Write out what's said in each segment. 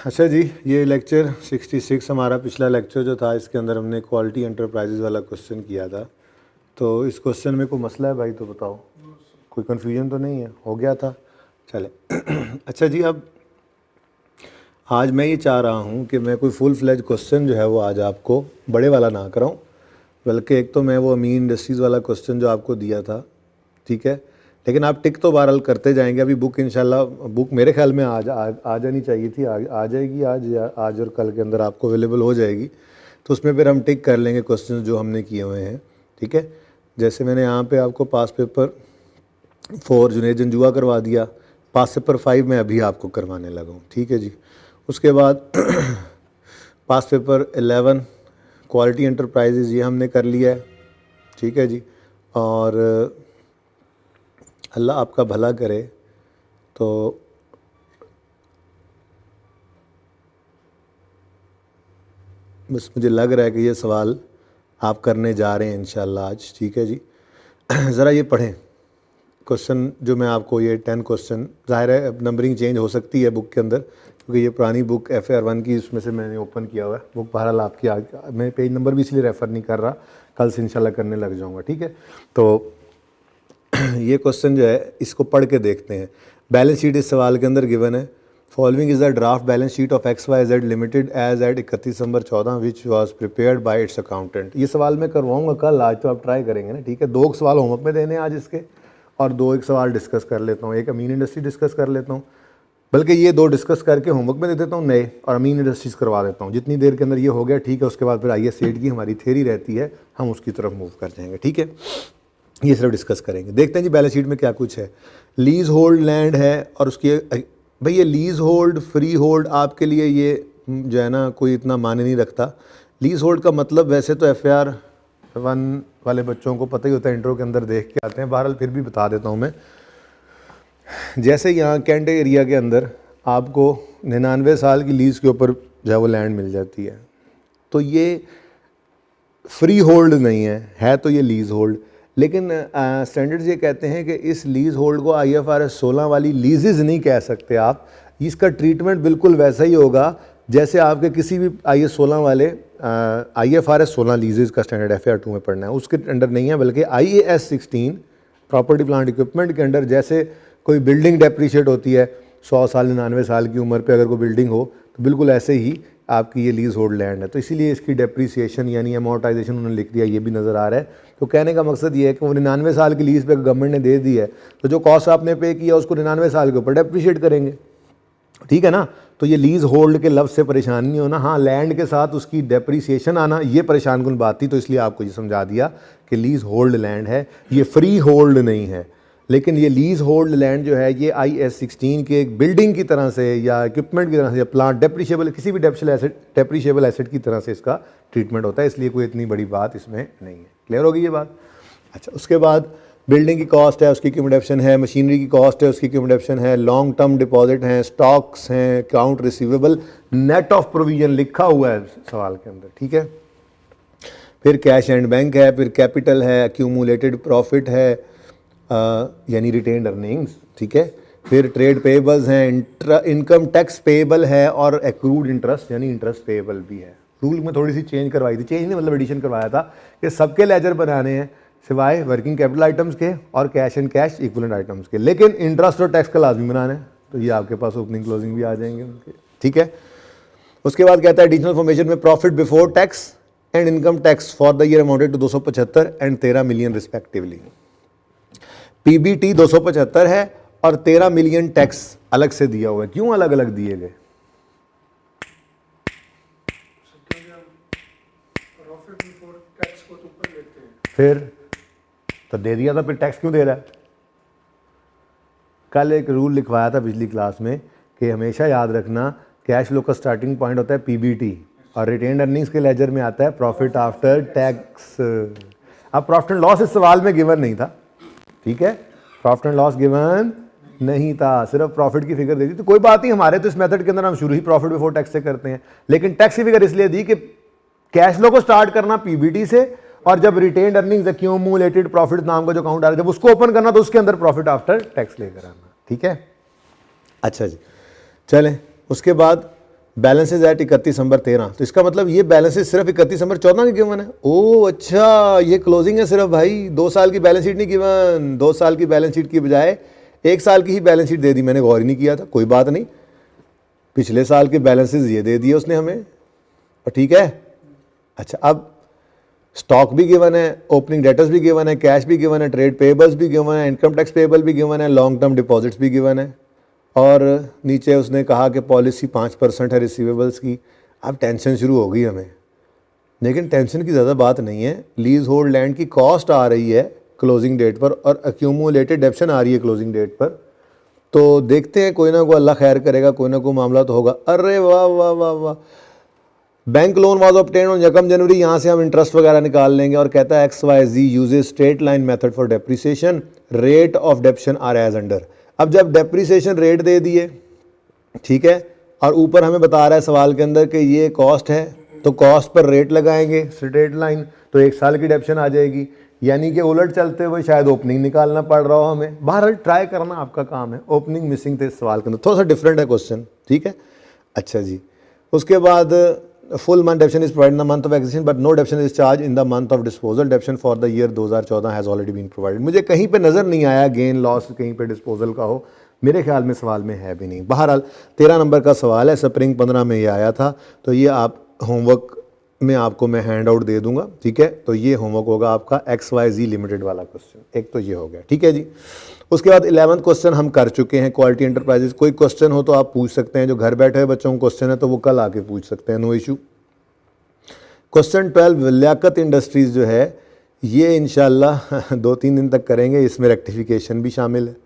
अच्छा जी, ये लेक्चर 66 हमारा पिछला लेक्चर जो था, इसके अंदर हमने क्वालिटी एंटरप्राइजेज़ वाला क्वेश्चन किया था। तो इस क्वेश्चन में कोई मसला है भाई तो बताओ, कोई कन्फ्यूजन तो नहीं है? हो गया था, चले। अच्छा जी, अब आज मैं ये चाह रहा हूँ कि मैं कोई फुल फ्लेज क्वेश्चन जो है वो आज आपको बड़े वाला ना कराऊँ, बल्कि एक तो मैं वो अमीन इंडस्ट्रीज़ वाला क्वेश्चन जो आपको दिया था, ठीक है, लेकिन आप टिक तो बहरहाल करते जाएंगे। अभी बुक इंशाल्लाह, बुक मेरे ख्याल में आ जानी चाहिए थी, आ जाएगी आज और कल के अंदर आपको अवेलेबल हो जाएगी। तो उसमें फिर हम टिक कर लेंगे क्वेश्चन जो हमने किए हुए हैं, ठीक है। जैसे मैंने यहाँ पे आपको पास पेपर 4 जुनेद जंजुआ करवा दिया, पास पेपर 5 मैं अभी आपको करवाने लगा हूँ, ठीक है जी। उसके बाद पास पेपर 11 क्वालिटी एंटरप्राइजेज़ ये हमने कर लिया है, ठीक है जी। और अल्लाह आपका भला करे। तो बस मुझे लग रहा है कि ये सवाल आप करने जा रहे हैं इंशाल्लाह आज, ठीक है जी। ज़रा ये पढ़ें क्वेश्चन जो मैं आपको, ये 10 क्वेश्चन, ज़ाहिर है नंबरिंग चेंज हो सकती है बुक के अंदर, क्योंकि ये पुरानी बुक FAR1 की, इसमें से मैंने ओपन किया हुआ है बुक। बहरहाल आपकी मैं पेज नंबर भी इसलिए रेफ़र नहीं कर रहा, कल से इंशाल्लाह करने लग जाऊँगा, ठीक है। तो ये क्वेश्चन जो है इसको पढ़ के देखते हैं। बैलेंस शीट इस सवाल के अंदर गिवन है, following is the draft balance sheet of XYZ limited as at 31 December 14 which was prepared by its accountant. ये सवाल मैं करवाऊंगा कल, आज तो आप ट्राई करेंगे ना, ठीक है। 2 सवाल होमवर्क में देने हैं आज इसके, और 2 एक सवाल डिस्कस कर लेता हूँ, एक अमीन इंडस्ट्री डिस्कस कर लेता हूँ, बल्कि ये 2 डिस्कस करके होमवर्क में दे देता हूँ नए, और अमीन इंडस्ट्रीज़ करवा देता हूँ। जितनी देर के अंदर ये हो गया, ठीक है, उसके बाद फिर IS सेट की हमारी थ्योरी रहती है, हम उसकी तरफ मूव कर जाएंगे, ठीक है। ये सिर्फ डिस्कस करेंगे। देखते हैं जी बैलेंस शीट में क्या कुछ है। लीज होल्ड लैंड है, और उसकी भाई ये लीज होल्ड फ्री होल्ड आपके लिए ये जो है ना कोई इतना मायने नहीं रखता। लीज होल्ड का मतलब वैसे तो FAR1 वाले बच्चों को पता ही होता है, इंट्रो के अंदर देख के आते हैं, बहरहाल फिर भी बता देता हूँ मैं। जैसे यहाँ कैंट एरिया के अंदर आपको 99 साल की लीज़ के ऊपर जो है वो लैंड मिल जाती है, तो ये फ्री होल्ड नहीं है तो ये लीज़ होल्ड। लेकिन स्टैंडर्ड्स ये कहते हैं कि इस लीज़ होल्ड को IFRS 16 वाली लीजेज़ नहीं कह सकते आप। इसका ट्रीटमेंट बिल्कुल वैसा ही होगा जैसे आपके किसी भी IS 16 वाले IFRS 16 लीजेज़ का स्टैंडर्ड FAR2 में पढ़ना है, उसके अंडर नहीं है, बल्कि IAS 16 प्रॉपर्टी प्लांट इक्विपमेंट के अंडर। जैसे कोई बिल्डिंग डेप्रीशिएट होती है 100 साल 99 साल की उम्र पे अगर कोई बिल्डिंग हो, तो बिल्कुल ऐसे ही आपकी ये लीज होल्ड लैंड है, तो इसीलिए इसकी डेप्रीसिएशन यानी अमोर्टाइजेशन उन्होंने लिख दिया, ये भी नज़र आ रहा है। तो कहने का मकसद ये है कि वो 99 साल की लीज पे गवर्नमेंट ने दे दी है, तो जो कॉस्ट आपने पे किया उसको 99 साल के ऊपर डेप्रीशिएट करेंगे, ठीक है ना। तो ये लीज होल्ड के लफ्ज़ से परेशान नहीं होना, हाँ लैंड के साथ उसकी डेप्रीसिएशन आना ये परेशान कुन बात थी, तो इसलिए आपको ये समझा दिया कि लीज होल्ड लैंड है, ये फ्री होल्ड नहीं है। लेकिन ये लीज होल्ड लैंड जो है ये IAS 16 के एक बिल्डिंग की तरह से या इक्विपमेंट की तरह से या प्लांट डेप्रीशिएबल किसी भी डेप्रीशिएबल एसेट की तरह से इसका ट्रीटमेंट होता है, इसलिए कोई इतनी बड़ी बात इसमें नहीं है। क्लियर होगी ये बात? अच्छा, उसके बाद बिल्डिंग की कॉस्ट है, उसकी क्यूमुलेशन है, मशीनरी की कॉस्ट है, उसकी क्यूमुलेशन है, लॉन्ग टर्म डिपॉजिट हैं, स्टॉक्स हैं, account receivable, net of provision लिखा हुआ है सवाल के अंदर, ठीक है। फिर कैश एंड बैंक है, फिर कैपिटल है, एक्यूमुलेटेड प्रॉफिट है यानी रिटेन्ड अर्निंग्स, ठीक है। फिर ट्रेड पेबल्स हैं, इनकम टैक्स पेबल है, और एक्रूड इंटरेस्ट यानी इंटरेस्ट पेबल भी है। रूल में थोड़ी सी चेंज करवाई थी, चेंज नहीं मतलब एडिशन करवाया था कि सबके लेजर बनाने हैं सिवाय वर्किंग कैपिटल आइटम्स के और cash and cash equivalent items के, लेकिन इंटरेस्ट और टैक्स का लाजमी बनाना है, तो ये आपके पास ओपनिंग क्लोजिंग भी आ जाएंगे उनके, ठीक है। उसके बाद कहता है एडिशनल फॉर्मेशन में profit before tax and income tax for the year amounted to 275 and 13 million respectively. PBT 275 है और 13 मिलियन टैक्स अलग से दिया हुआ है। क्यों अलग अलग दिए गए? फिर तो दे दिया था, फिर टैक्स क्यों दे रहा है? कल एक रूल लिखवाया था पिछली क्लास में कि हमेशा याद रखना कैश फ्लो का स्टार्टिंग पॉइंट होता है PBT और रिटेन्ड अर्निंग्स के लेजर में आता है प्रॉफिट आफ्टर टैक्स। अब प्रॉफिट एंड लॉस इस सवाल में गिवन नहीं था, ठीक है, प्रॉफिट एंड लॉस गिवन नहीं था, सिर्फ प्रॉफिट की फिगर दी थी। तो कोई बात नहीं, हमारे तो इस मेथड के अंदर हम शुरू ही प्रॉफिट बिफोर टैक्स से करते हैं, लेकिन टैक्स की फिगर इसलिए दी कि कैश फ्लो को स्टार्ट करना PBT से, और जब रिटेन्ड अर्निंग्स एक्यूमुलेटेड प्रॉफिट नाम का जो अकाउंट आ रहा है जब उसको ओपन करना तो उसके अंदर प्रॉफिट आफ्टर टैक्स लेकर आना, ठीक है। अच्छा जी, चलें। उसके बाद बैलेंसेज एट 31 दिसंबर 13, तो इसका मतलब ये बैलेंसेज सिर्फ 31 दिसंबर 14 की गिवन है। ओ अच्छा, ये क्लोजिंग है सिर्फ भाई, 2 साल की बैलेंस शीट नहीं गिवन। 2 साल की बैलेंस शीट की बजाय 1 साल की ही बैलेंस शीट दे दी, मैंने गौर ही नहीं किया था। कोई बात नहीं, पिछले साल के बैलेंसेज ये दे दिए उसने हमें, और ठीक है। अच्छा, अब स्टॉक भी गिवन है, ओपनिंग डेटर्स भी गिवन है, कैश भी गिवन है, ट्रेड पेबल्स भी गिवन है, इनकम टैक्स पेबल भी गिवन है, लॉन्ग टर्म डिपॉजिट्स भी गिवन है, और नीचे उसने कहा कि पॉलिसी 5% है रिसीवेबल्स की। अब टेंशन शुरू हो गई हमें, लेकिन टेंशन की ज़्यादा बात नहीं है। लीज होल्ड लैंड की कॉस्ट आ रही है क्लोजिंग डेट पर, और एक्यूमुलेटेड डेप्शन आ रही है क्लोजिंग डेट पर। तो देखते हैं, कोई ना कोई अल्लाह खैर करेगा, कोई ना कोई मामला तो होगा। अरे वाह वाह वाह वाह, bank loan was obtained on 1 जनवरी, यहाँ से हम इंटरेस्ट वगैरह निकाल लेंगे। और कहता है XYZ uses straight line method for depreciation, rate of depreciation are as under. अब जब डेप्रिसिएशन रेट दे दिए, ठीक है, और ऊपर हमें बता रहा है सवाल के अंदर कि ये कॉस्ट है, तो कॉस्ट पर रेट लगाएंगे स्ट्रेट लाइन, तो 1 साल की डेप्शन आ जाएगी। यानी कि उलट चलते हुए शायद ओपनिंग निकालना पड़ रहा हो हमें। बहरहाल ट्राई करना आपका काम है। ओपनिंग मिसिंग थे इस सवाल के अंदर, थोड़ा सा डिफरेंट है क्वेश्चन, ठीक है। अच्छा जी, उसके बाद full month depreciation is provided in the month of acquisition but no depreciation is charge in the month of disposal. Depreciation for the year 2014 has already been provided. मुझे कहीं पे नज़र नहीं आया गेन लॉस कहीं पे डिस्पोजल का हो, मेरे ख्याल में सवाल में है भी नहीं। बहरहाल 13 नंबर का सवाल है, स्प्रिंग 15 में ये आया था, तो ये आप होमवर्क में आपको मैं हैंड आउट दे दूंगा, ठीक है। तो ये होमवर्क होगा आपका XYZ लिमिटेड वाला क्वेश्चन, एक तो ये हो गया, ठीक है जी। उसके बाद 11वां क्वेश्चन हम कर चुके हैं, क्वालिटी एंटरप्राइजेस। कोई क्वेश्चन हो तो आप पूछ सकते हैं, जो घर बैठे हुए बच्चों को क्वेश्चन है तो वो कल आके पूछ सकते हैं, no issue. Question 12 Liaquat industries जो है, ये इंशाल्लाह 2-3 दिन तक करेंगे, इसमें रेक्टिफिकेशन भी शामिल है।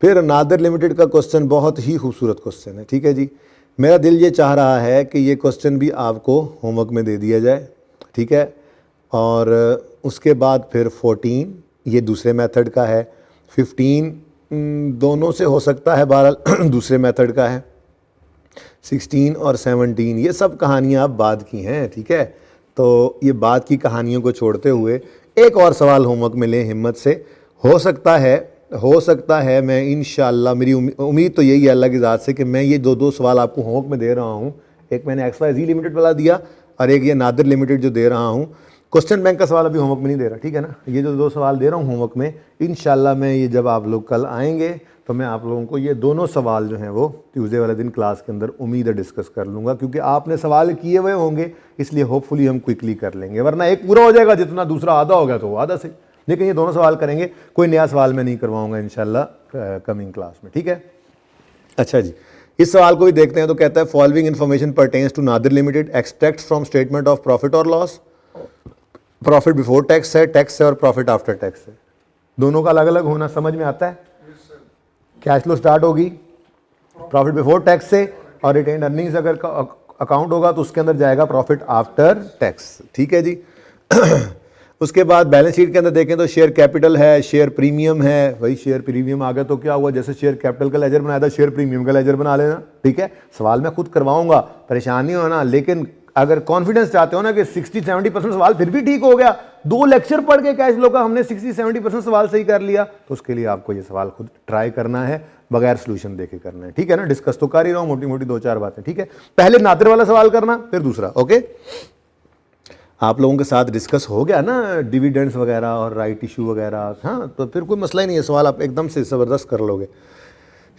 फिर नादर लिमिटेड का क्वेश्चन बहुत ही खूबसूरत क्वेश्चन है, ठीक है जी। मेरा दिल ये चाह रहा है कि ये क्वेश्चन भी आपको होमवर्क में दे दिया जाए, ठीक है। और उसके बाद फिर 14 ये दूसरे मेथड का है, 15 दोनों से हो सकता है, 12 दूसरे मेथड का है, 16 और 17 ये सब कहानियाँ अब बाद की हैं, ठीक है। तो ये बाद की कहानियों को छोड़ते हुए एक और सवाल होमवर्क में लें हिम्मत से। हो सकता है मैं इंशाल्लाह, मेरी उम्मीद तो यही है अल्लाह की ज़ात से कि मैं ये दो सवाल आपको होमवर्क में दे रहा हूँ। एक मैंने XYZ लिमिटेड वाला दिया और एक ये नादिर लिमिटेड जो दे रहा हूँ। क्वेश्चन बैंक का सवाल अभी होमवर्क में नहीं दे रहा, ठीक है ना। ये जो 2 सवाल दे रहा हूँ होमवर्क में, इंशाल्लाह मैं ये जब आप लोग कल आएंगे तो मैं आप लोगों को ये दोनों सवाल जो हैं वो ट्यूसडे वाले दिन क्लास के अंदर उम्मीद है डिस्कस कर लूँगा, क्योंकि आपने सवाल किए हुए होंगे, इसलिए होपफुली हम क्विकली कर लेंगे। वरना एक पूरा हो जाएगा, जितना दूसरा आधा हो गया तो वो आधा से। लेकिन ये दोनों सवाल करेंगे, कोई नया सवाल मैं नहीं करवाऊँगा इंशाल्लाह कमिंग क्लास में, ठीक है। अच्छा जी, इस सवाल को भी देखते हैं। तो कहता है following information pertains to Nadir limited, extract from statement of profit और लॉस। प्रॉफिट बिफोर टैक्स है, टैक्स है, और प्रॉफिट आफ्टर टैक्स है। दोनों का अलग अलग होना समझ में आता है। कैश फ्लो स्टार्ट होगी प्रॉफिट बिफोर टैक्स से, और रिटेन्ड अर्निंग्स अगर अकाउंट होगा तो उसके अंदर जाएगा प्रॉफिट आफ्टर टैक्स, ठीक है जी। उसके बाद बैलेंस शीट के अंदर देखें तो शेयर कैपिटल है, शेयर प्रीमियम है। भाई शेयर प्रीमियम आ गया तो क्या हुआ, जैसे शेयर कैपिटल का लेजर बनाया था, शेयर प्रीमियम का लेजर बना लेना, ठीक है। सवाल मैं खुद करवाऊंगा, परेशान नहीं होना। लेकिन अगर कॉन्फिडेंस चाहते हो ना कि 60-70% सवाल फिर भी ठीक हो गया, 2 लेक्चर पढ़ के कैश फ्लो का हमने 60-70% सवाल सही कर लिया, तो उसके लिए आपको ये सवाल खुद ट्राई करना है, बगैर सोल्यूशन देके करना है, ठीक है ना। डिस्कस तो कर ही रहा हूँ, मोटी मोटी 2-4 बातें, ठीक है। पहले नादिर वाला सवाल करना, फिर दूसरा, ओके। आप लोगों के साथ डिस्कस हो गया ना डिविडेंड्स वगैरह और राइट इशू वगैरह, हाँ, तो फिर कोई मसला ही नहीं है, सवाल आप एकदम से ज़बरदस्त कर लोगे।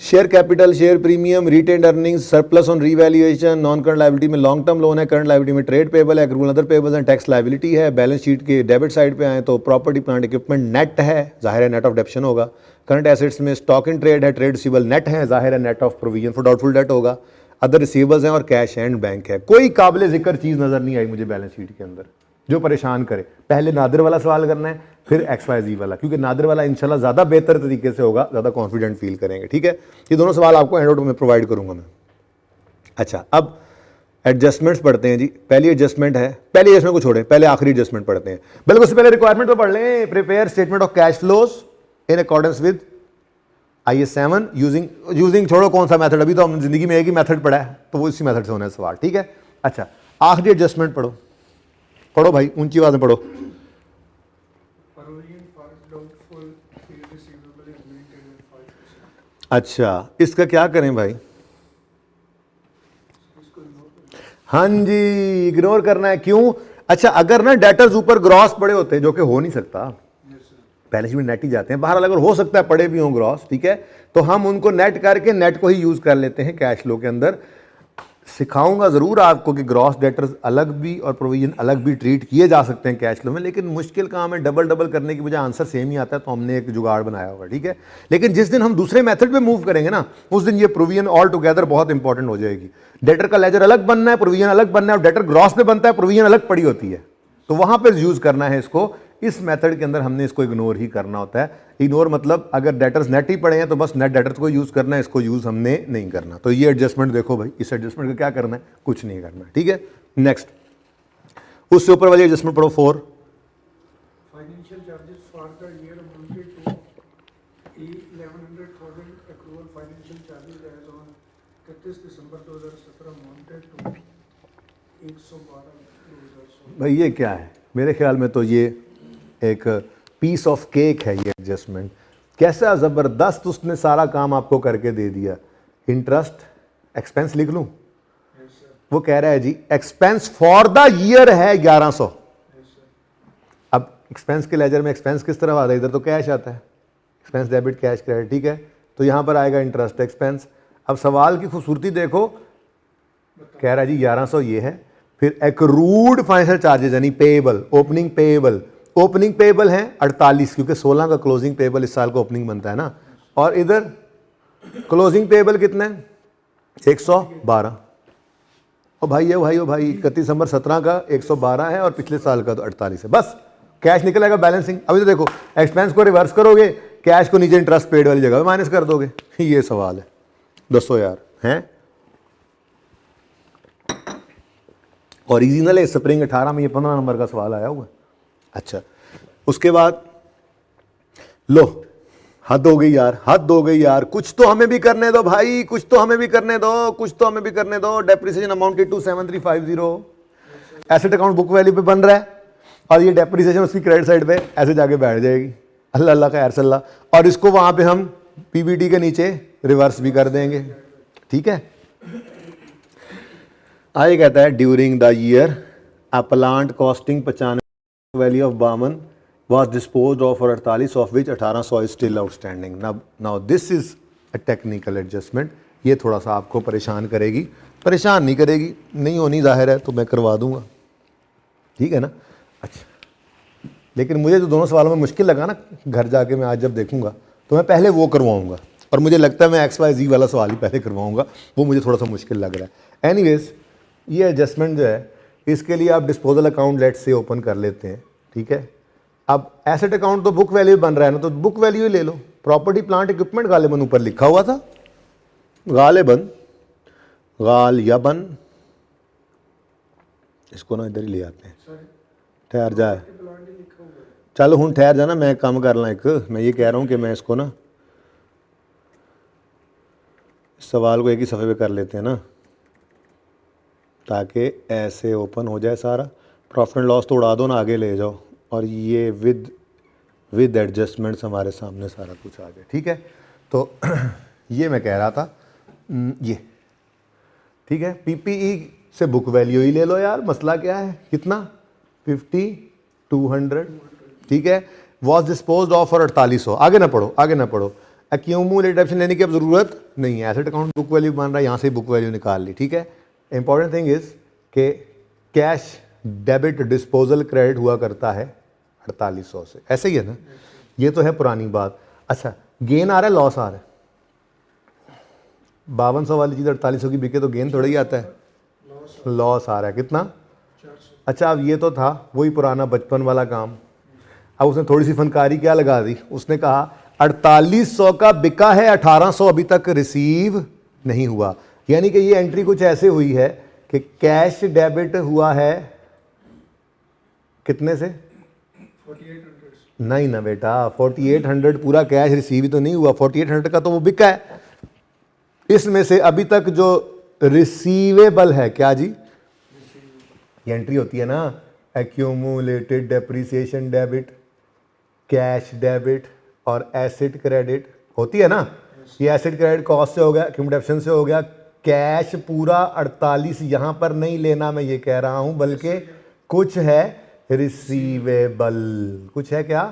Share capital, share premium, retained earnings, surplus on revaluation, non current liability में लॉन्ग टर्म लोन है, करंट लायबिलिटी में ट्रेड पेबल है, accrual other payables and tax liability है। बैलेंस शीट के डेबिट साइड पे आए तो प्रॉपर्टी प्लांट इक्विपमेंट नेट है, जाहिर है नेट ऑफ डेप्शन होगा। करंट एसेट्स में स्टॉक इन ट्रेड है, ट्रेड रिसीवेबल नेट है, जाहिर है net of provision for doubtful debt होगा। अदर रिसीवेबल्स हैं और कैश एंड बैंक है। कोई काबिल जिक्र चीज़ नज़र नहीं आई मुझे बैलेंस शीट के अंदर जो परेशान करे। पहले नादिर वाला सवाल करना है, फिर XYZ वाला, क्योंकि नादिर वाला इंशाल्लाह ज़्यादा बेहतर तरीके से होगा, ज़्यादा कॉन्फिडेंट फील करेंगे, ठीक है। ये दोनों सवाल आपको हैंड आउट में प्रोवाइड करूंगा मैं। अच्छा, अब एडजस्टमेंट्स पढ़ते हैं जी। पहली एडजस्टमेंट है, पहले एडजस्टमेंट को छोड़े, पहले आखिरी एडजस्टमेंट पढ़ते हैं। बल्कि उससे पहले रिक्वायरमेंट तो पढ़ लें। Prepare statement of cash flows in accordance with IAS 7 using छोड़ो कौन सा मेथड, अभी तो हमने जिंदगी में एक ही मेथड पढ़ा है, तो वो इसी मेथड से होना है सवाल, ठीक है। अच्छा, आखिरी एडजस्टमेंट पढ़ो, पढ़ो भाई, ऊंची आवाज में पढ़ो। अच्छा, इसका क्या करें भाई? हाँ जी, इग्नोर करना है। क्यों? अच्छा, अगर ना डेटर्स ऊपर ग्रॉस पड़े होते हैं, जो कि हो नहीं सकता, बैलेंस शीट में नेट ही जाते हैं, बाहर अगर हो सकता है पड़े भी हों ग्रॉस, ठीक है, तो हम उनको नेट करके नेट को ही यूज कर लेते हैं कैश फ्लो के अंदर। सिखाऊंगा जरूर आपको कि ग्रॉस डेटर्स अलग भी और प्रोविजन अलग भी ट्रीट किए जा सकते हैं कैश फ्लो में, लेकिन मुश्किल काम है, डबल डबल करने की बजाय आंसर सेम ही आता है, तो हमने एक जुगाड़ बनाया होगा, ठीक है। लेकिन जिस दिन हम दूसरे मेथड पे मूव करेंगे ना, उस दिन ये प्रोविजन ऑल टुगेदर बहुत इंपॉर्टेंट हो जाएगी। डेटर का लेजर अलग बनना है, प्रोविजन अलग बनना है, और डेटर ग्रॉस पे बनता है, प्रोविजन अलग पड़ी होती है, तो वहां पर यूज करना है इसको। इस मेथड के अंदर हमने इसको इग्नोर ही करना होता है। इग्नोर मतलब अगर डेटर्स नेट ही पड़े हैं तो बस नेट डेटर्स को यूज करना है, इसको यूज हमने नहीं करना। तो ये एडजस्टमेंट देखो भाई, इस एडजस्टमेंट का क्या करना है, कुछ नहीं करना, ठीक है। नेक्स्ट, उससे ऊपर वाली एडजस्टमेंट पढ़ो 4। Financial charges for the year amounted to 1100,000 accrual financial charges as on 31 December 2017 amounted to 112,2016। भाई ये क्या है? मेरे ख्याल में तो ये एक पीस ऑफ केक है ये एडजस्टमेंट। कैसा ज़बरदस्त उसने सारा काम आपको करके दे दिया। इंटरेस्ट एक्सपेंस लिख लूँ? वो कह रहा है जी एक्सपेंस फॉर द ईयर है 1100। अब एक्सपेंस के लेजर में एक्सपेंस किस तरह आता है? इधर तो कैश आता है, एक्सपेंस डेबिट कैश क्रेडिट, ठीक है। तो यहाँ पर आएगा इंटरेस्ट एक्सपेंस। अब सवाल की खूबसूरती देखो, कह रहा है जी 1100 ये है, फिर एक्रूड फाइनेंशियल चार्जेस यानी payable, opening payable, opening payable है 48, क्योंकि 16 का क्लोजिंग पेएबल इस साल को ओपनिंग बनता है ना, और इधर क्लोजिंग पेएबल कितने हैं? 112। ओ भाई, ओ भाई, ओ भाई, 31 दिसंबर 17 का 112 है और पिछले साल का तो 48 है। बस कैश निकलेगा बैलेंसिंग। अभी तो देखो एक्सपेंस को रिवर्स करोगे, कैश को नीचे इंटरेस्ट पेड वाली जगह माइनस कर दोगे। ये सवाल है, दसो यार, हैं? ओरिजिनल है स्प्रिंग 18 में, ये 15 नंबर का सवाल आया हुआ। अच्छा, उसके बाद लो, हद हो गई यार, हद हो गई यार, कुछ तो हमें भी करने दो भाई, कुछ तो हमें भी करने दो, कुछ तो हमें भी करने दो। Depreciation amounted to 7350। Asset account book value पे बन रहा है और ये डेप्रिसिएशन उसकी क्रेडिट साइड पे ऐसे जाके बैठ जाएगी। अल्लाह अल्लाह का अरसल्ला, और इसको वहां पे हम पीबीटी के नीचे रिवर्स भी कर देंगे, ठीक है। आगे कहता है during the year a plant costing 95 value of 52 was disposed of for 48, of which 1800 is still outstanding. Now this is a technical adjustment. ये थोड़ा सा आपको परेशान करेगी, परेशान नहीं करेगी, नहीं होनी जाहिर है, तो मैं करवा दूंगा, ठीक है ना। अच्छा, लेकिन मुझे जो दोनों सवालों में मुश्किल लगा ना, घर जाके मैं आज जब देखूंगा तो मैं पहले वो करवाऊंगा, और मुझे लगता है मैं XYZ वाला सवाल ही पहले करवाऊंगा, वो मुझे थोड़ा सा मुश्किल लग रहा है। एनीवेज, ये एडजस्टमेंट जो है, इसके लिए आप डिस्पोजल अकाउंट लेट से ओपन कर लेते हैं, ठीक है। अब एसेट अकाउंट तो बुक वैल्यू बन रहा है ना, तो बुक वैल्यू ही ले लो। प्रॉपर्टी प्लांट इक्विपमेंट गालिबन ऊपर लिखा हुआ था, गालिबन, गालिबन, इसको ना इधर ही ले आते हैं, ठहर जाए, चलो हूँ ठहर जाना, मैं काम कर ला एक, मैं ये कह रहा हूँ कि मैं इसको ना इस सवाल को एक ही सफ़े पे कर लेते हैं ना, ताकि ऐसे ओपन हो जाए सारा। प्रॉफिट एंड लॉस तो उड़ा दो ना, आगे ले जाओ, और ये विद एडजस्टमेंट्स हमारे सामने सारा कुछ आ गया, ठीक है। तो ये मैं कह रहा था, ये ठीक है। पीपीई से बुक वैल्यू ही ले लो यार, मसला क्या है, कितना 5200, ठीक है। Was disposed of for 4800। आगे ना पढ़ो, आगे ना पढ़ो। एक्यूमुलेटेड ऑप्शन लेने की अब ज़रूरत नहीं है, एसेट अकाउंट बुक वैल्यू बन रहा है, यहाँ से बुक वैल्यू निकाल ली, ठीक है। इंपॉर्टेंट थिंग इज के कैश डेबिट डिस्पोजल क्रेडिट हुआ करता है 4800 से, ऐसे ही है ना, ये तो है पुरानी बात। अच्छा, गेन आ रहा है, लॉस आ रहा है? 5200 वाली चीज़ 4800 की बिके तो गेन थोड़ा ही आता है, लॉस आ रहा है, कितना? 400। अच्छा, अब ये तो था वही पुराना बचपन वाला काम। अब उसने थोड़ी सी फनकारी क्या लगा दी, उसने कहा 4800 का बिका है, 1800 अभी तक रिसीव नहीं हुआ। यानी कि ये एंट्री कुछ ऐसे हुई है कि कैश डेबिट हुआ है कितने से? 4800। नहीं ना बेटा, 4800 पूरा कैश रिसीव तो नहीं हुआ, 4800 का तो वो बिका है। इसमें से अभी तक जो रिसीवेबल है, क्या जी? ये एंट्री होती है ना, accumulated depreciation debit, cash debit और एसेट क्रेडिट होती है ना। ये एसेट क्रेडिट कॉस्ट से हो गया, एक्यूमुलेशन से हो गया, कैश पूरा 48 यहाँ पर नहीं लेना, मैं ये कह रहा हूँ, बल्कि कुछ है रिसीवेबल, कुछ है क्या,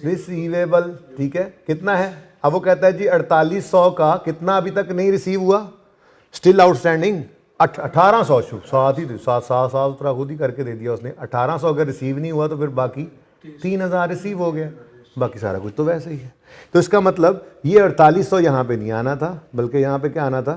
रिसीवेबल। ठीक है, कितना है, अब वो कहता है जी 4800 का कितना अभी तक नहीं रिसीव हुआ, स्टिल आउटस्टैंडिंग 1800, साथ ही साथ साथ साथ उतरा खुद ही करके दे दिया उसने। 1800 अगर रिसीव नहीं हुआ तो फिर बाकी 3000 रिसीव हो गया, बाकी सारा कुछ तो वैसे ही है। तो इसका मतलब ये 4800 यहाँ पे नहीं आना था, बल्कि यहाँ पे क्या आना था,